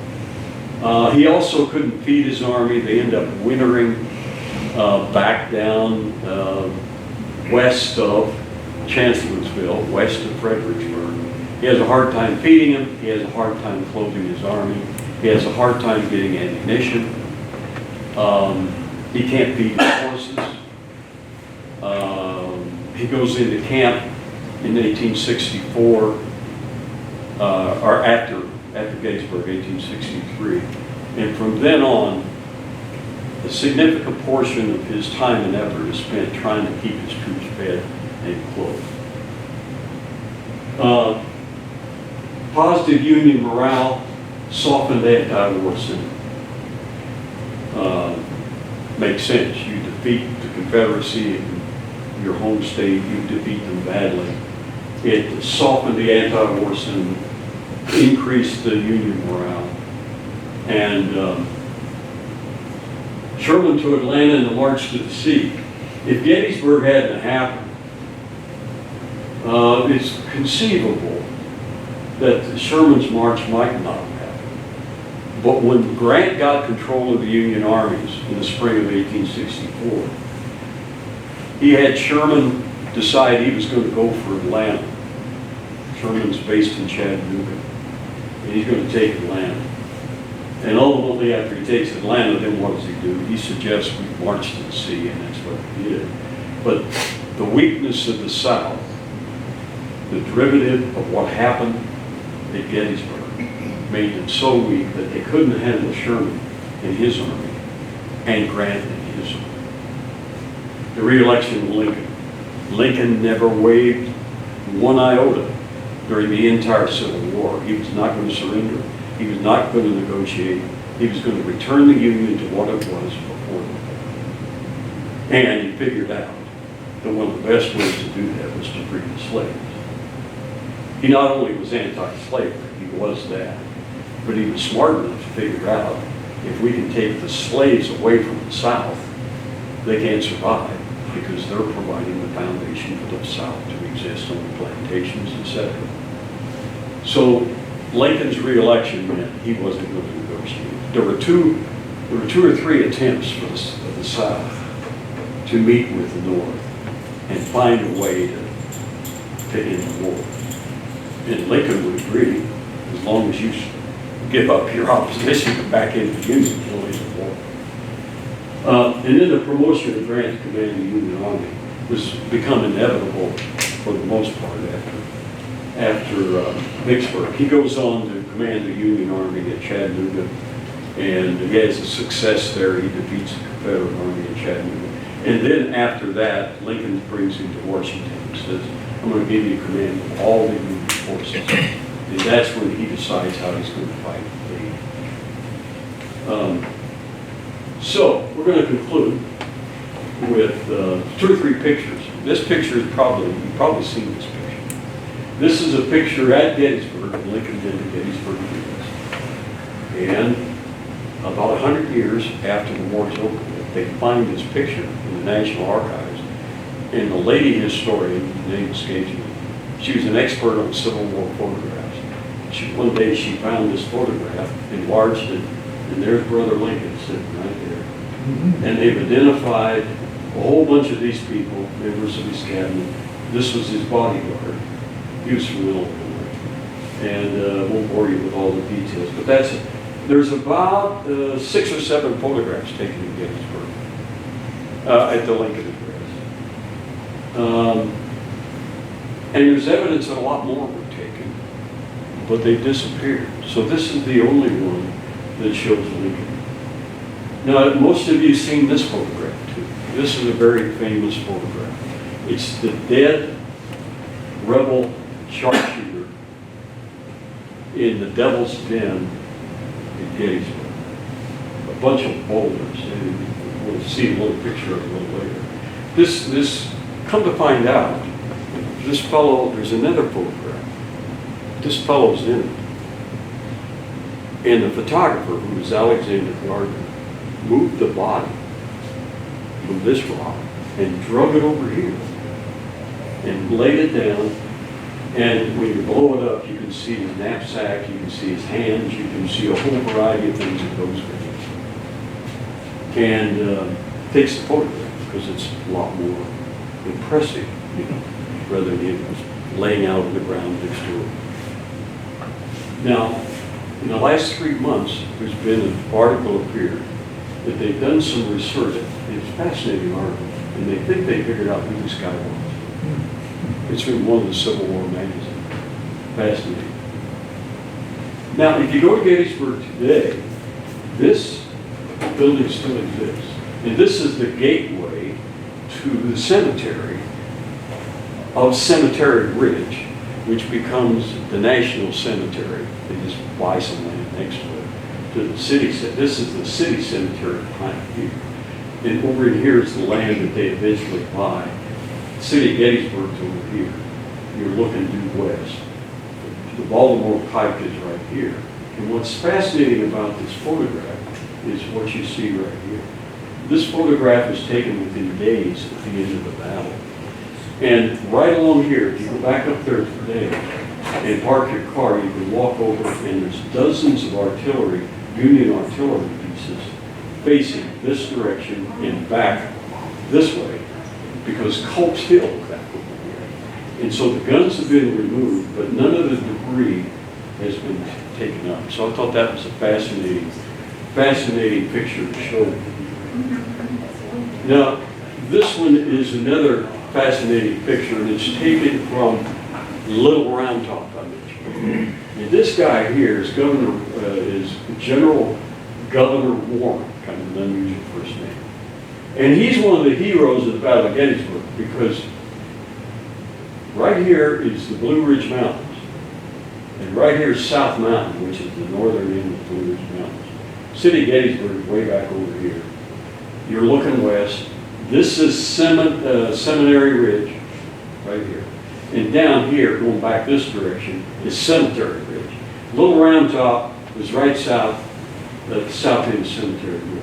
He also couldn't feed his army. They end up wintering back down west of Chancellorsville, west of Fredericksburg. He has a hard time feeding them. He has a hard time clothing his army. He has a hard time getting ammunition. He can't feed his horses. He goes into camp in 1864, or after Gettysburg, 1863. And from then on, a significant portion of his time and effort is spent trying to keep his troops fed and clothed. Positive Union morale, softened anti-war sentiment. Makes sense. You defeat the Confederacy in your home state, you defeat them badly. It softened the anti-war sentiment, increased the Union morale, and Sherman to Atlanta and the march to the sea. If Gettysburg hadn't happened, it's conceivable that Sherman's march might not have happened. But when Grant got control of the Union armies in the spring of 1864, he had Sherman decide he was going to go for Atlanta. Sherman's based in Chattanooga, and he's going to take Atlanta. And ultimately, after he takes Atlanta, then what does he do? He suggests we march to the sea, and that's what he did. But the weakness of the South, the derivative of what happened at Gettysburg, made them so weak that they couldn't handle Sherman and his army and Grant and his army. The re-election of Lincoln. Lincoln never waived one iota during the entire Civil War. He was not going to surrender. He was not going to negotiate. He was going to return the Union to what it was before the war. And he figured out that one of the best ways to do that was to free the slaves. He not only was anti-slavery, he was that, but he was smart enough to figure out if we can take the slaves away from the South, they can't survive because they're providing the foundation for the South to exist on the plantations, etc. So Lincoln's re-election meant he wasn't going to negotiate. There were two or three attempts for the South to meet with the North and find a way to end the war. And Lincoln would agree, as long as you give up your opposition and back into the Union, you'll end the war. And then the promotion of Grant to command the Union Army was become inevitable for the most part after Vicksburg. He goes on to command the Union Army at Chattanooga, and he has a success there. He defeats the Confederate Army at Chattanooga. And then after that, Lincoln brings him to Washington and says, I'm going to give you command of all the Union forces. And that's when he decides how he's going to fight the So we're going to conclude with 2 or 3 pictures. This picture is you've probably seen this picture. This is a picture at Gettysburg, and Lincoln did the Gettysburg Address. And about 100 years after the war is over, they find this picture in the National Archives. And the lady historian, the name escapes me, she was an expert on Civil War photographs. One day she found this photograph, enlarged it, and there's Brother Lincoln sitting right there. And they've identified a whole bunch of these people, members of his cabinet. This was his bodyguard. He was from Illinois. And won't bore you with all the details, but There's about 6 or 7 photographs taken in Gettysburg at the Lincoln address. And there's evidence that a lot more were taken, but they disappeared. So this is the only one that shows Lincoln. Now, most of you have seen this photograph too. This is a very famous photograph. It's the dead rebel sharpshooter in the Devil's Den in Gettysburg. A bunch of boulders, and we'll see a little picture of it a little later. This, come to find out, this fellow, there's another photograph. This fellow's in it. And the photographer, who was Alexander Gardner, moved the body from this rock and drug it over here and laid it down. And when you blow it up, you can see his knapsack, you can see his hands, you can see a whole variety of things that goes with it. And takes the photograph because it's a lot more impressive, you know, rather than it laying out on the ground next to it. Now, in the last 3 months, there's been an article appeared that they've done some research. It's a fascinating article, and they think they figured out who this guy was. It's from one of the Civil War magazines. Fascinating. Now, if you go to Gettysburg today, this building still exists. And this is the gateway to the cemetery of Cemetery Ridge, which becomes the National Cemetery. They just buy some land next to it, to the city. This is the city cemetery behind here. And over in here is the land that they eventually buy. The city of Gettysburg's over here. You're looking due west. The Baltimore Pike is right here. And what's fascinating about this photograph is what you see right here. This photograph was taken within days at the end of the battle. And right along here, if you go back up there today and park your car, you can walk over and there's dozens of artillery, Union artillery pieces facing this direction and back this way because Culp's Hill is back over here. And so the guns have been removed, but none of the debris has been taken up. So I thought that was a fascinating picture to show. Now, this one is another fascinating picture, and it's taken from Little Round Top I mentioned. And this guy here is is General Governor Warren, kind of an unusual first name. And he's one of the heroes of the Battle of Gettysburg because right here is the Blue Ridge Mountains. And right here is South Mountain, which is the northern end of the Blue Ridge Mountains. City of Gettysburg is way back over here. You're looking west. This is Seminary Ridge, right here. And down here, going back this direction, is Cemetery Ridge. Little Round Top is right south, the south end of Cemetery Ridge.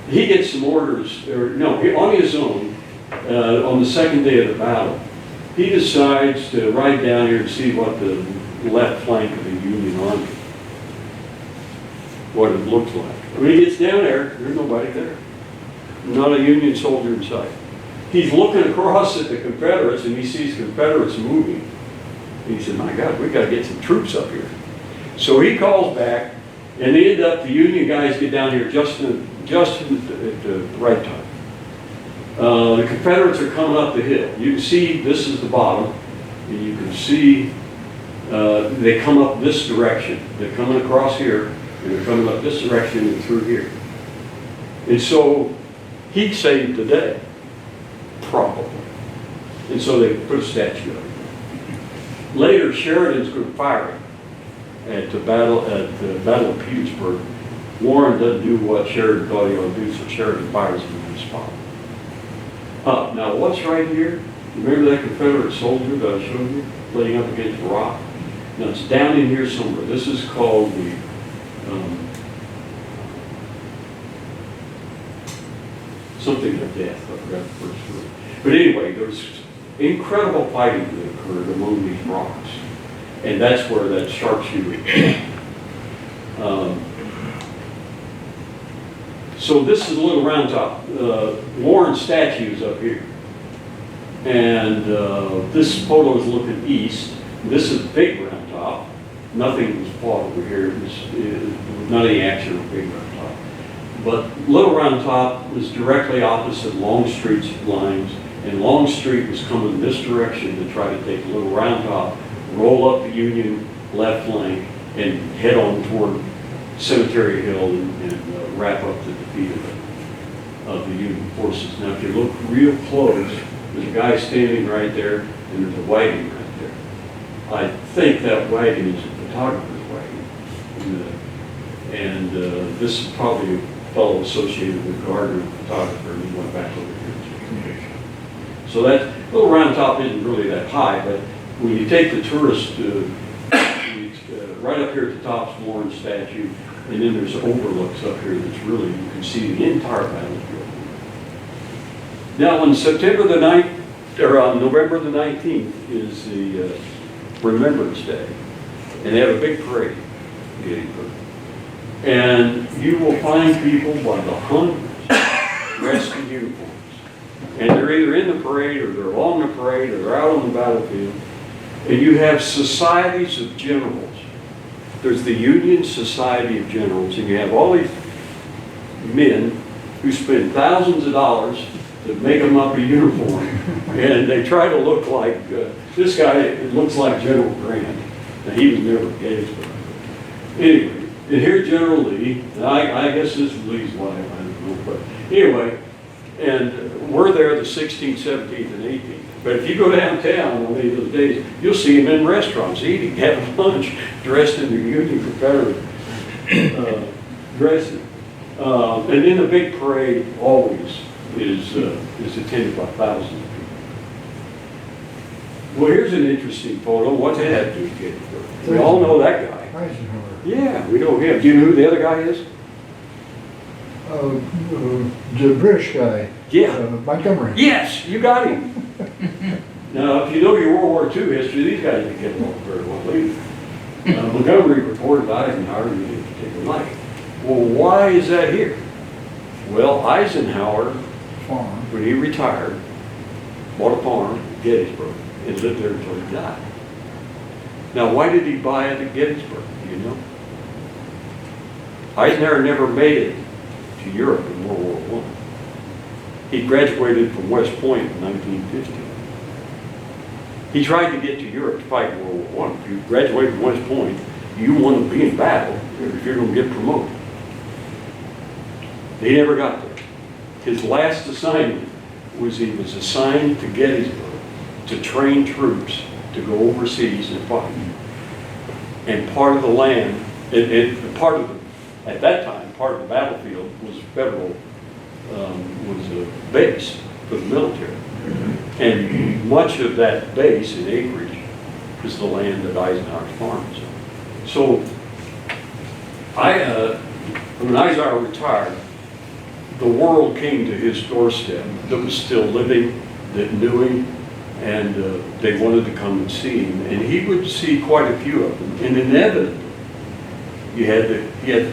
He gets some orders, on his own, on the second day of the battle. He decides to ride down here and see what the left flank of the Union Army, what it looks like. When he gets down there, there's nobody there. Not a Union soldier in sight. He's looking across at the Confederates and he sees Confederates moving. And he said, my God, we got to get some troops up here. So he calls back and they end up, the Union guys get down here just at the right time. The Confederates are coming up the hill. You can see this is the bottom, and you can see they come up this direction. They're coming across here, and they're coming up this direction and through here. And so he saved the day, probably. And so they put a statue up. Later, Sheridan's going to fire him at the Battle of Gettysburg. Warren doesn't do what Sheridan thought he ought to do, so Sheridan fires him in the spot. Now what's right here? Remember that Confederate soldier that I showed you laying up against a rock? Now it's down in here somewhere. This is called the something of death. I forgot the first word. But anyway, there's incredible fighting that occurred among these rocks, and that's where that sharpshooter came. So this is a Little Round Top. Warren's statue is up here. And this photo is looking east. This is Big Round Top. nothing was fought over here. It was not any action on Big Round Top. But Little Round Top was directly opposite Longstreet's lines, and Longstreet was coming this direction to try to take Little Round Top, roll up the Union left flank, and head on toward Cemetery Hill and wrap up the defeat of the Union forces. Now, if you look real close, there's a guy standing right there, and there's a wagon right there. I think that wagon is a photographer's wagon. And this is probably a fellow associated with Gardner, a photographer, and he went back over here to communication. So that Little Round Top isn't really that high, but when you take the tourist, right up here at the top's Warren statue, and then there's overlooks up here that's really, you can see the entire battlefield. Now on November the 19th is the Remembrance Day, and they have a big parade in Gettysburg. And you will find people by the hundreds dressed in uniforms. And they're either in the parade, or they're along the parade, or they're out on the battlefield. And you have societies of generals. There's the Union Society of Generals, and you have all these men who spend thousands of dollars to make them up a uniform. And they try to look like, this guy, it looks like General Grant. Now, he was never at Gettysburg. Anyway, and here's General Lee, and I guess this is Lee's wife, I don't know, but anyway, and we're there the 16th, 17th, and 18th. But if you go downtown on any of those days, you'll see them in restaurants eating, having lunch, dressed in their Union Confederate dressing. And then the big parade always is attended by thousands of people. Well, here's an interesting photo. What's that have to do with Gettysburg? We all know that guy. Eisenhower. Yeah, we know him. Do you know who the other guy is? The British guy. Yeah. Montgomery. Yes, you got him. Now, if you know your World War II history, these guys didn't get along very well either. Montgomery reported Eisenhower and he didn't take a knife. Well, why is that here? Well, Eisenhower, Farm. when he retired, bought a farm in Gettysburg and lived there until he died. Now, why did he buy it at Gettysburg? Do you know? Eisenhower never made it to Europe in World War I. He graduated from West Point in 1950. He tried to get to Europe to fight World War I. If you graduate from West Point, you want to be in battle if you're going to get promoted. He never got there. His last assignment was he was assigned to Gettysburg to train troops to go overseas and fight. And part of the land, at that time, part of the battlefield was federal, was a base for the military. And much of that base in acreage is the land that Eisenhower's farms. So, when Eisenhower retired, the world came to his doorstep that was still living, that knew him, and they wanted to come and see him. And he would see quite a few of them. And inevitably, he had to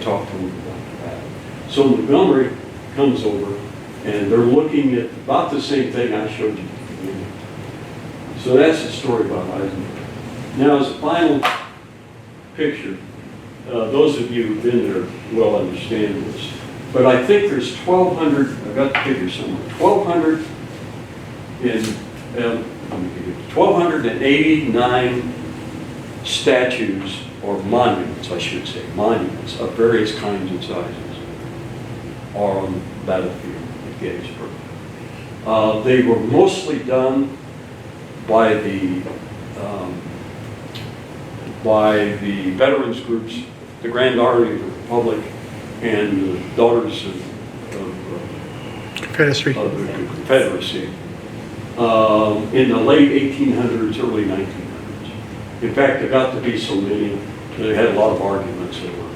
talk to them about the battle. So Montgomery comes over, and they're looking at about the same thing I showed you at the beginning. So that's the story about Eisenhower. Now, as a final picture, those of you who've been there will understand this. But I think there's 1,200, I've got the figure somewhere, 1,289 statues, or monuments, I should say, monuments of various kinds and sizes are on the battlefield at Gettysburg. They were mostly done by the veterans groups, the Grand Army of the Republic, and the Daughters of Confederacy. the Confederacy in the late 1800s, early 1900s. In fact, there got to be so many, they had a lot of arguments over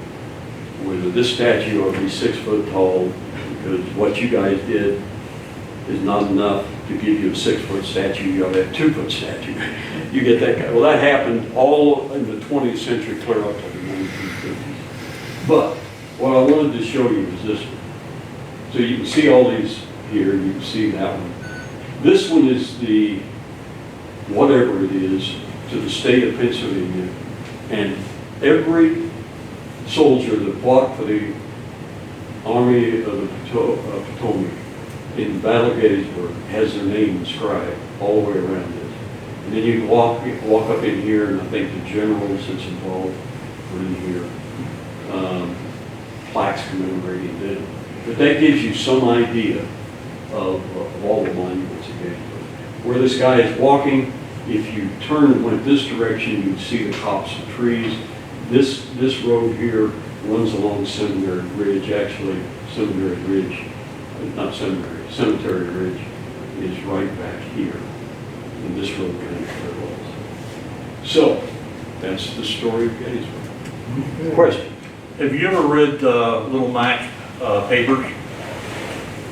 whether this statue ought to be 6 foot tall, because what you guys did is not enough to give you a 6 foot statue, you ought to have a 2 foot statue. You get that guy. Well, that happened all in the 20th century, clear up to the 1950s. But what I wanted to show you is this one. So you can see all these here, you can see that one. This one is the, whatever it is, to the state of Pennsylvania, and Every soldier that fought for the Army of the Potomac in the Battle of Gettysburg has their name inscribed all the way around this. And then you walk up in here, and I think the generals that's involved are in here. Plaques commemorating them. But that gives you some idea of all the monuments at Gettysburg. Where this guy is walking, if you turn and went this direction, you'd see the copse of trees. This road here runs along Cemetery Ridge, actually. Cemetery Ridge, not Cemetery, Cemetery Ridge is right back here. And this road kind of parallels. So, that's the story of Gettysburg. Question? Have you ever read Little Mac's papers?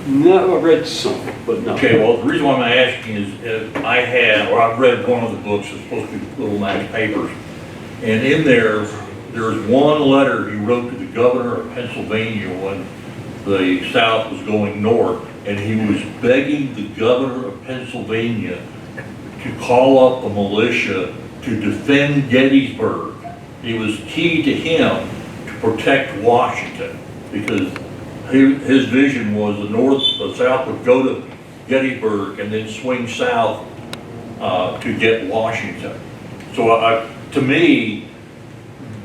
No, I read some, but no. Okay, well, the reason why I'm asking is I've read one of the books that's supposed to be Little Mac's papers. And in there's one letter he wrote to the governor of Pennsylvania when the South was going north, and he was begging the governor of Pennsylvania to call up the militia to defend Gettysburg. It was key to him to protect Washington, because his vision was the South would go to Gettysburg and then swing south to get Washington. So to me,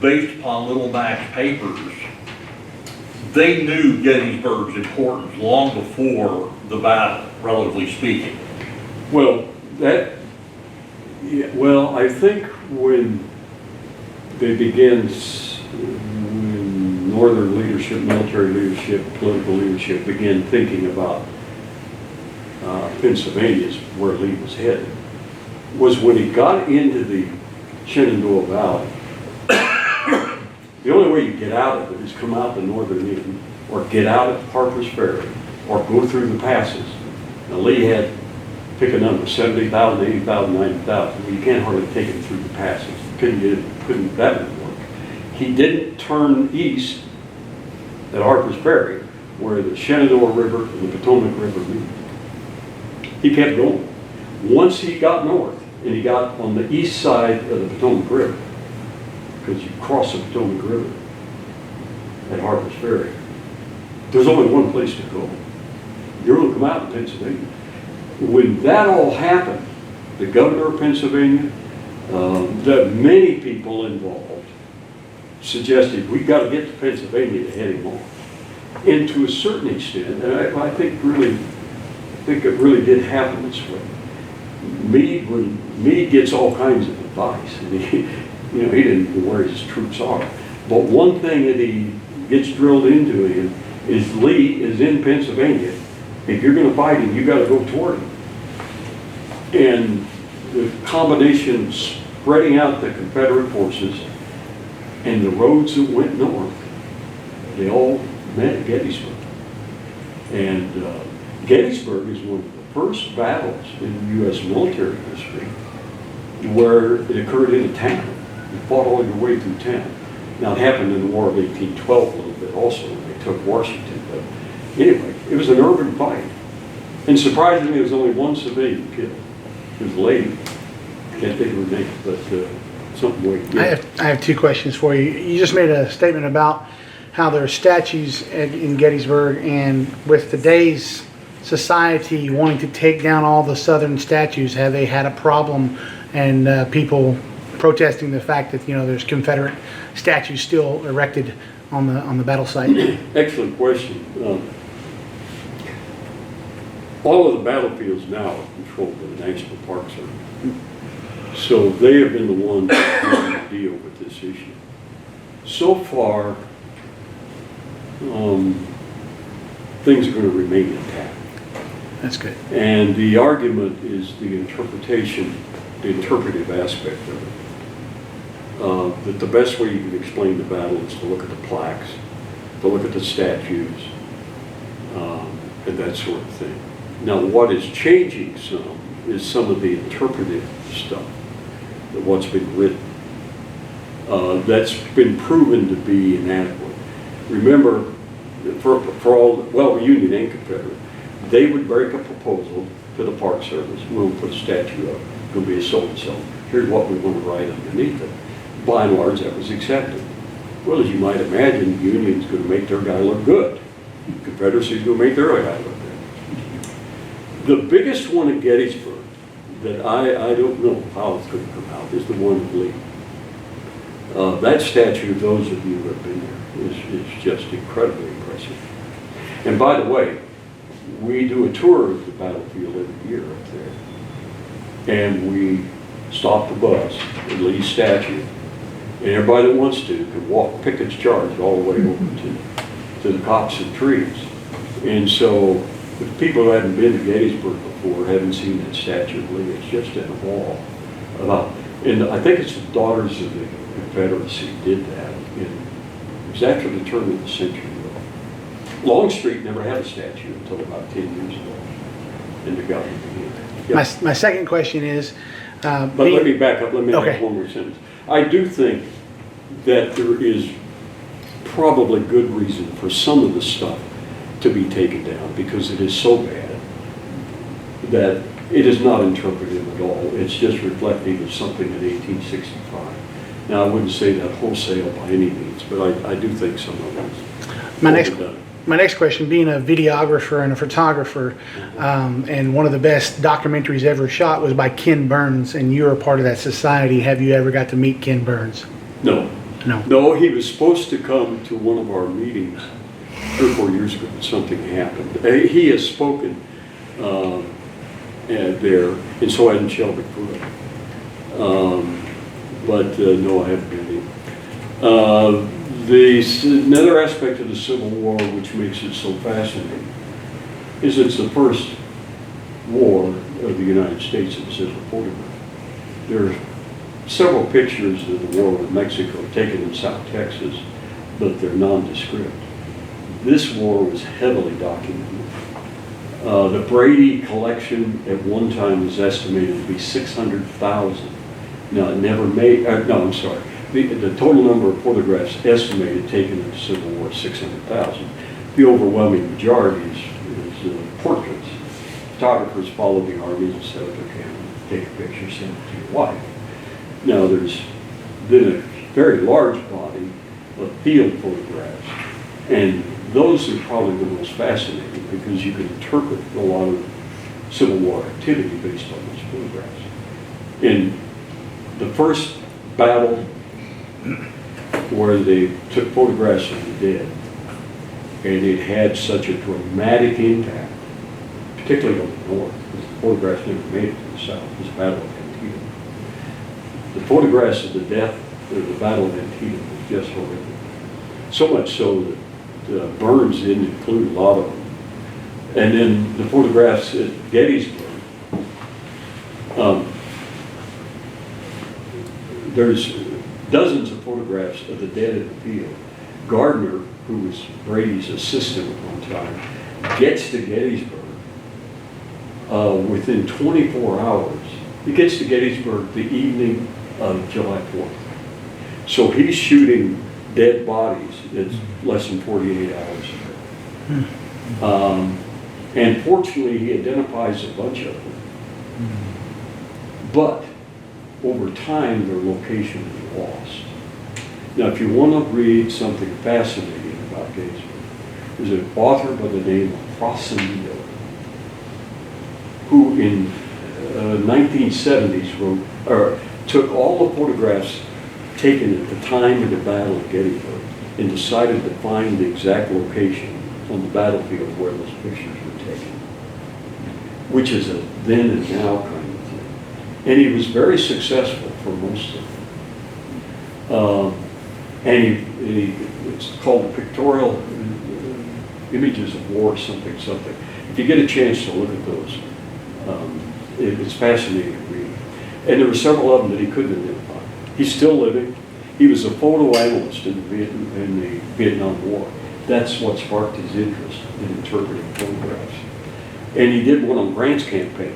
based upon Little Mac's papers, they knew Gettysburg's importance long before the battle, relatively speaking. Well, I think when they began, when Northern leadership, military leadership, political leadership began thinking about Pennsylvania's where Lee was headed, was when he got into the Shenandoah Valley. The only way you get out of it is come out the northern end, or get out at Harper's Ferry, or go through the passes. Now Lee had, pick a number, 70,000, 80,000, 90,000. Well, you can't hardly take him through the passes. That wouldn't work. He didn't turn east at Harper's Ferry, where the Shenandoah River and the Potomac River meet. He kept going. Once he got north, and he got on the east side of the Potomac River, because you cross the Potomac River at Harper's Ferry, there's only one place to go. You're going to come out in Pennsylvania. When that all happened, the governor of Pennsylvania, many people involved suggested we've got to get to Pennsylvania to head him off. And to a certain extent, and I think it really did happen this way. Meade gets all kinds of advice, and he didn't know where his troops are. But one thing that he gets drilled into him is Lee is in Pennsylvania. If you're going to fight him, you got to go toward him. And the combination of spreading out the Confederate forces and the roads that went north, they all met at Gettysburg. And Gettysburg is one of the first battles in U.S. military history where it occurred in a town. You fought all your way through town. Now, it happened in the War of 1812 a little bit also when they took Washington. But anyway, it was an urban fight. And surprisingly, there was only one civilian killed. It was a lady. Can't think of her name, but something way. Yeah. I have two questions for you. You just made a statement about how there are statues in Gettysburg, and with today's society wanting to take down all the Southern statues, have they had a problem and people protesting the fact that there's Confederate statues still erected on the battle site? Excellent question. All of the battlefields now are controlled by the National Park Service. So they have been the ones to deal with this issue. So far, things are going to remain intact. That's good. And the argument is the interpretation, the interpretive aspect of it. That the best way you can explain the battle is to look at the plaques, to look at the statues, and that sort of thing. Now, what is changing some is some of the interpretive stuff, what's been written. That's been proven to be inadequate. Remember, for all, well, Union and Confederate, they would break a proposal to the Park Service. We'll put a statue up. It'll be a so-and-so. Here's what we want to write underneath it. by and large, that was accepted. Well, as you might imagine, the Union's going to make their guy look good. Confederacy's going to make their guy look good. The biggest one at Gettysburg that I don't know how it's going to come out is the one at Lee. That statue, those of you who have been there, is just incredibly impressive. And by the way, we do a tour of the battlefield every year up there. And we stop the bus at Lee's statue. And everybody that wants to can walk Pickett's charge all the way over to the copse and trees. And so, if people who haven't been to Gettysburg before, haven't seen that statue of Lee, it's just in a wall. And I think it's the Daughters of the Confederacy did that. It was after the turn of the century. Longstreet never had a statue until about 10 years ago. And the government began. Yep. My second question is, But let me back up, let me Okay. add one more sentence. I do think that there is probably good reason for some of the stuff to be taken down because it is so bad that it is not interpretive at all. It's just reflective of something in 1865. Now, I wouldn't say that wholesale by any means, but I do think some of it is overdone. My next question, being a videographer and a photographer, and one of the best documentaries ever shot was by Ken Burns, and you're a part of that society. Have you ever got to meet Ken Burns? No. No. No, he was supposed to come to one of our meetings 3 or 4 years ago, but something happened. He has spoken there, and so hasn't Shelby Foote. But no, I haven't been him. Another aspect of the Civil War which makes it so fascinating is it's the first war of the United States that was ever photographed. There are several pictures of the war with Mexico taken in South Texas, but they're nondescript. This war was heavily documented. The Brady collection at one time was estimated to be 600,000. Now, it never made, no, I'm sorry. The total number of photographs estimated taken in the Civil War is 600,000. The overwhelming majority is portraits. Photographers followed the armies and set up their camera, take a picture, send it to your wife. Now, there's been a very large body of field photographs, and those are probably the most fascinating because you can interpret a lot of Civil War activity based on those photographs. In the first battle where they took photographs of the dead, and it had such a dramatic impact, particularly on the north, because the photographs never made it to the south, was the Battle of Antietam. The photographs of the death of the Battle of Antietam was just horrific. So much so that Burns didn't include a lot of them. And then the photographs at Gettysburg, there's dozens of photographs of the dead in the field. Gardner, who was Brady's assistant at one time, gets to Gettysburg within 24 hours. He gets to Gettysburg the evening of July 4th. So he's shooting dead bodies. It's less than 48 hours ago. And fortunately, he identifies a bunch of them. But over time, their location is lost. Now, if you want to read something fascinating about Gettysburg, there's an author by the name of Frosinino, who in 1970s took all the photographs taken at the time of the Battle of Gettysburg and decided to find the exact location on the battlefield where those pictures were taken, which is a then and now kind of thing. And he was very successful for most of them. And it's called Pictorial Images of War, something. If you get a chance to look at those, it's fascinating to read. And there were several of them that he couldn't identify. He's still living. He was a photo analyst in the Vietnam War. That's what sparked his interest in interpreting photographs. And he did one on Grant's campaign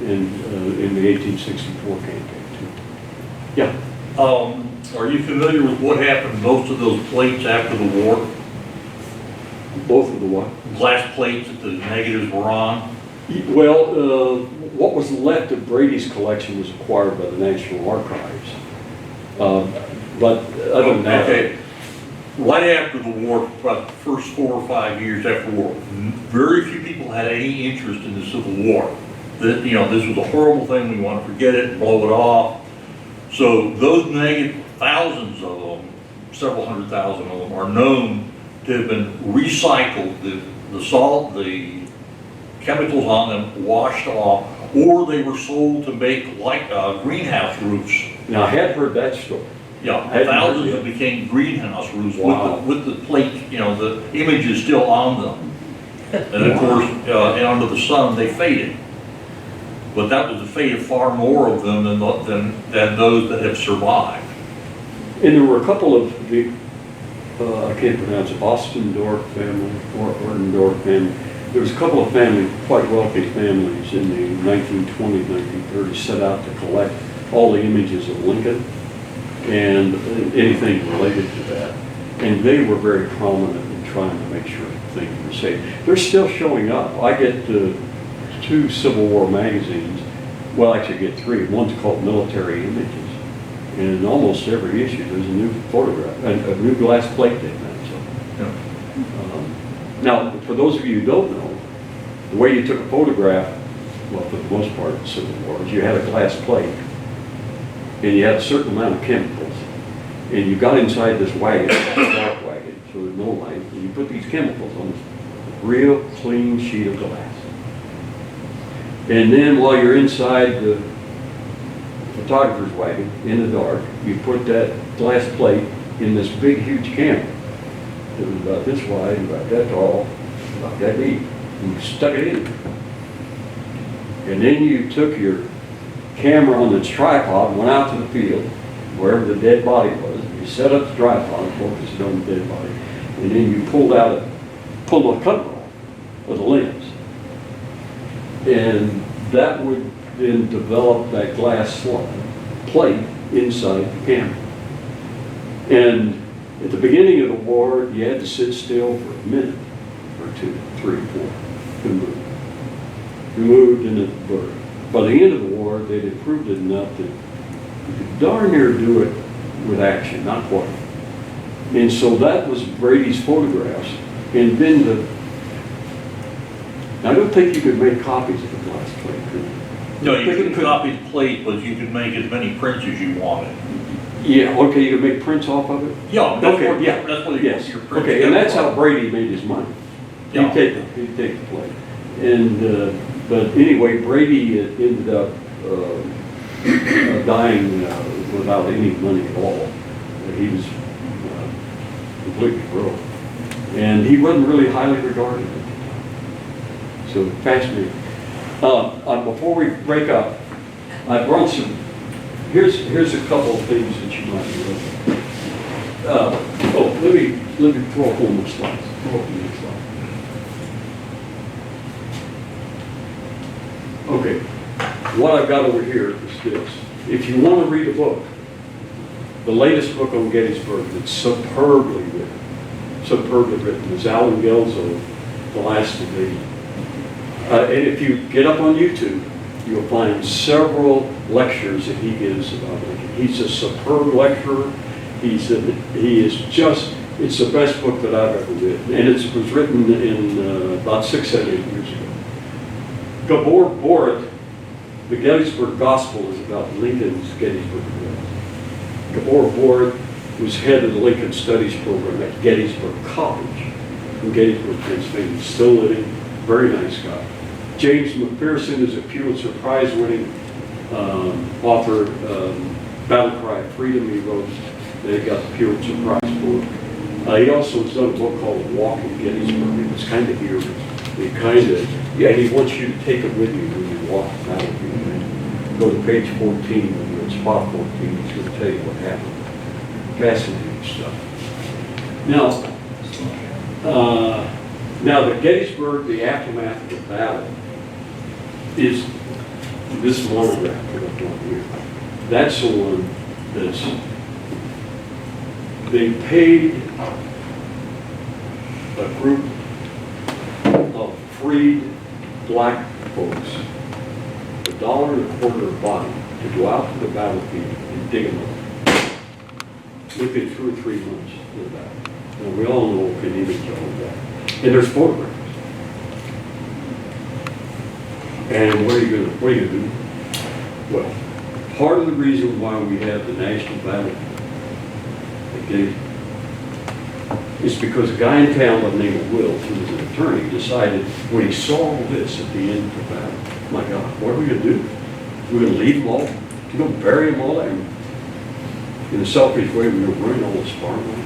in the 1864 campaign too. Yeah. Are you familiar with what happened to most of those plates after the war? Both of the what? Glass plates that the negatives were on? Well, what was left of Brady's collection was acquired by the National Archives. But other than that. Okay, right after the war, about the first 4 or 5 years after the war, very few people had any interest in the Civil War. That, you know, this was a horrible thing, we want to forget it, blow it off. So those negative, thousands of them, several 100,000 of them, are known to have been recycled. The salt, the chemicals on them washed off, or they were sold to make like greenhouse roofs. Now, I had heard that story. Yeah, Hadn't thousands heard that became greenhouse roofs Wow. with the plate, you know, the images still on them. And of course, and under the sun, they faded. But that was the fate of far more of them than those that have survived. And there were a couple of the, I can't pronounce it, Ostendorf family, or Ordendorf family. There was a couple of families, quite wealthy families in the 1920s, 1930s, set out to collect all the images of Lincoln and anything related to that. And they were very prominent in trying to make sure things were safe. They're still showing up. I get 2 Civil War magazines, well, actually I get 3. One's called Military Images. And in almost every issue, there's a new photograph, a new glass plate they found. So, now, for those of you who don't know, the way you took a photograph, well, for the most part of the Civil War, is you had a glass plate, and you had a certain amount of chemicals, and you got inside this wagon, a dark wagon, so there's no light, and you put these chemicals on this real clean sheet of glass. And then while you're inside the photographer's wagon, in the dark, you put that glass plate in this big, huge camera. It was about this wide, about that tall, about that deep, and you stuck it in. And then you took your camera on its tripod, went out to the field, wherever the dead body was, you set up the tripod, focused on the dead body, and then you pulled a cover off of the lens. And that would then develop that glass plate inside the camera. And at the beginning of the war, you had to sit still for a minute or 2, 3, 4, and move. You moved and it burned. By the end of the war, they'd improved it enough that you could darn near do it with action, not quite. And so that was Brady's photographs. And then I don't think you could make copies of the glass plate, could you? No, you couldn't copy the plate, but you could make as many prints as you wanted. Yeah, okay, you could make prints off of it? Yeah, that's Okay, what, yeah. that's what Yes, your prints. okay, and that's how Brady made his money. Yeah. He'd take the plate. And, but anyway, Brady ended up dying without any money at all. He was completely broke. And he wasn't really highly regarded at the time. So fascinating. Before we break up, I brought some, here's a couple of things that you might be looking at. Let me throw up one more slide. Throw up the next slide. Okay, what I've got over here is this. If you want to read a book, the latest book on Gettysburg that's superbly written is Alan Gelso's The Last Invasion. And if you get up on YouTube, you'll find several lectures that he gives about Lincoln. He's a superb lecturer. He is just, it's the best book that I've ever read. And it was written in about 6, 7, 8 years ago. Gabor Borat, the Gettysburg Gospel is about Lincoln's Gettysburg Address. Gabor Borat was head of the Lincoln Studies program at Gettysburg College in Gettysburg, Pennsylvania. Still living, very nice guy. James McPherson is a Pulitzer Prize-winning author. Battle Cry of Freedom he wrote. They got the Pulitzer Prize for it. He also has done a book called Walk in Gettysburg. It was kind of eerie. He wants you to take it with you when you walk the battlefield. Go to page 14, when you're at spot 14, it's going to tell you what happened. Fascinating stuff. Now the Gettysburg, the aftermath of the battle, is this monograph that I've got here. That's the one they paid a group of freed black folks $1.25 a body to go out to the battlefield and dig them up. within 2 or 3 months of the battle. And we all know Canadian killed that. And there's photographs. And what are you gonna do? Well, part of the reason why we have the national battle at Gettysburg is because a guy in town by the name of Will, who was an attorney, decided when he saw all this at the end of the battle, my God, what are we gonna do? We're gonna leave them all, to go bury them all, and in a selfish way, we're gonna ruin all this farmland.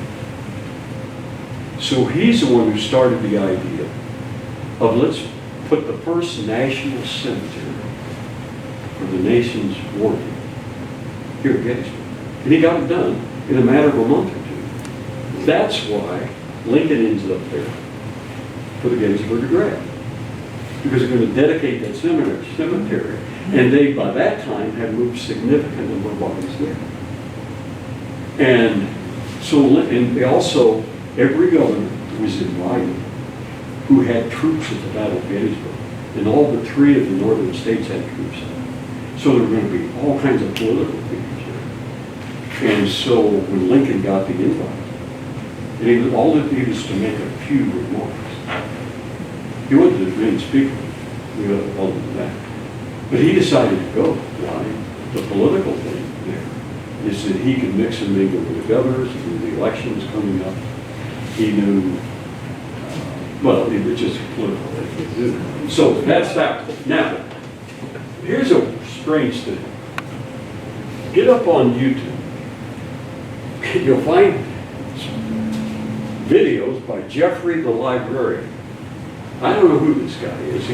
So he's the one who started the idea of let's put the first national cemetery for the nation's war here at Gettysburg. And he got it done in a matter of a month or two. That's why Lincoln ends up there for the Gettysburg Address. Because they're going to dedicate that cemetery. And they, by that time, had moved significant number of bodies there. And so, and they also, every governor was invited who had troops at the Battle of Gettysburg. And all but 3 of the northern states had troops there. So there were going to be all kinds of political figures there. And so when Lincoln got the invite, and all that he was to make a few remarks. He wasn't the main speaker, we all know that. But he decided to go. Why? The political thing there is that he could mix and mingle with the governors, he knew the election was coming up. He knew, well, it was just a political thing to do. So that's that. Now, here's a strange thing. Get up on YouTube. You'll find videos by Jeffrey the librarian. I don't know who this guy is,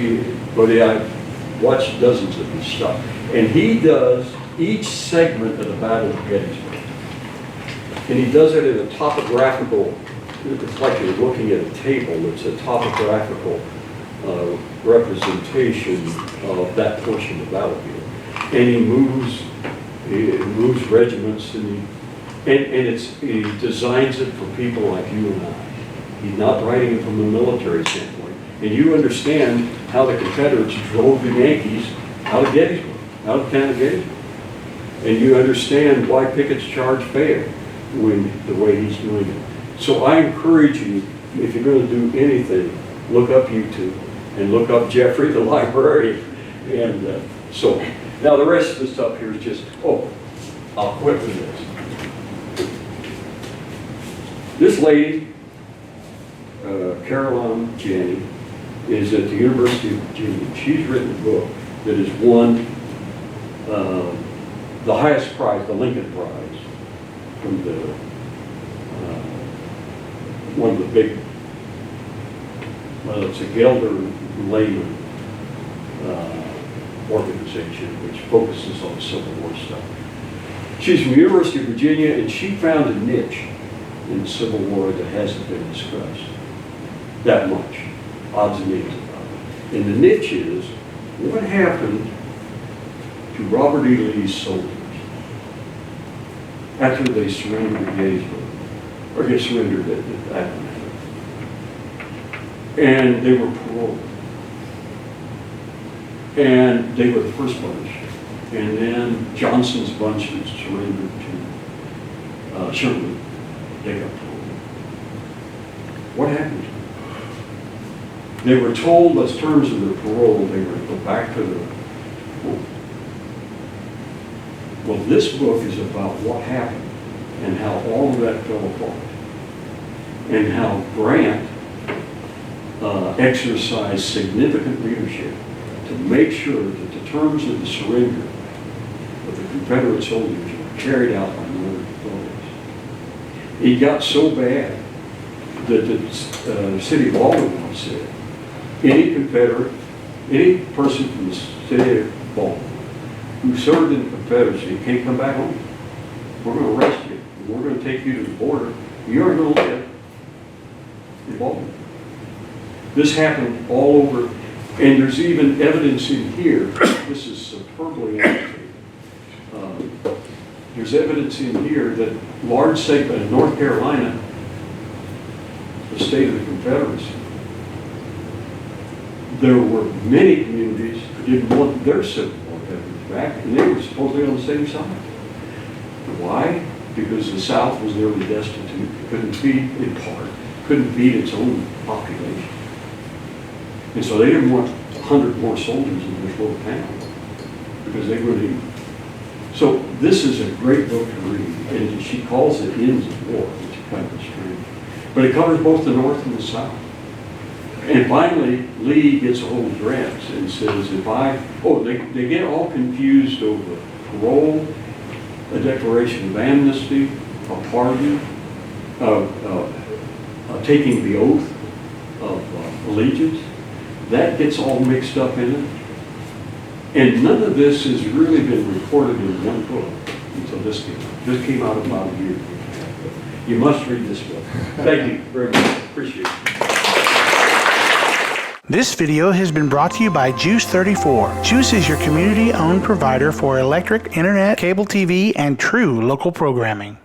but I've watched dozens of his stuff. And he does each segment of the Battle of Gettysburg. And he does it in a topographical, it's like you're looking at a table, it's a topographical representation of that portion of the battlefield. And he moves regiments, and he designs it for people like you and I. He's not writing it from a military standpoint. And you understand how the Confederates drove the Yankees out of Gettysburg, out of town of Gettysburg. And you understand why Pickett's charge failed when the way he's doing it. So I encourage you, if you're going to do anything, look up YouTube and look up Jeffrey the librarian. And so, now the rest of the stuff here is just, I'll quit with this. This lady, Caroline Janney, is at the University of Virginia. She's written a book that has won the highest prize, the Lincoln Prize, from the one of the big, well, it's a Gelder Layman organization which focuses on Civil War stuff. She's from the University of Virginia, and she found a niche in the Civil War that hasn't been discussed that much, odds and ends about it. And the niche is, what happened to Robert E. Lee's soldiers after they surrendered at Gettysburg, or get surrendered at Atlanta? And they were paroled. And they were the first bunch. And then Johnson's bunch that surrendered to Sherman, they got paroled. What happened to them? They were told as terms of their parole, they were to go back to the home. Well, this book is about what happened and how all of that fell apart. And how Grant exercised significant leadership to make sure that the terms of the surrender of the Confederate soldiers were carried out by Northern authorities. It got so bad that the city of Baltimore said, any person from the city of Baltimore who served in the Confederacy can't come back home. We're going to arrest you. We're going to take you to the border. You aren't going to live in Baltimore. This happened all over, and there's even evidence in here. This is superbly annotated. There's evidence in here that large segment of North Carolina, the state of the Confederacy, there were many communities who didn't want their Civil War veterans back, and they were supposedly on the same side. Why? because the South was nearly destitute, couldn't feed, in part, couldn't feed its own population. And so they didn't want 100 more soldiers in this little town, because they wouldn't eat. So this is a great book to read, and she calls it Inns of War, which is kind of strange. But it covers both the North and the South. And finally, Lee gets a hold of Grant and says, they get all confused over parole, a declaration of amnesty, a pardon, taking the oath of allegiance. That gets all mixed up in it. And none of this has really been recorded in one book until this came out. This came out about a year ago. You must read this book. Thank you very much. Appreciate it. This video has been brought to you by GEUS 34. GEUS is your community-owned provider for electric, internet, cable TV, and true local programming.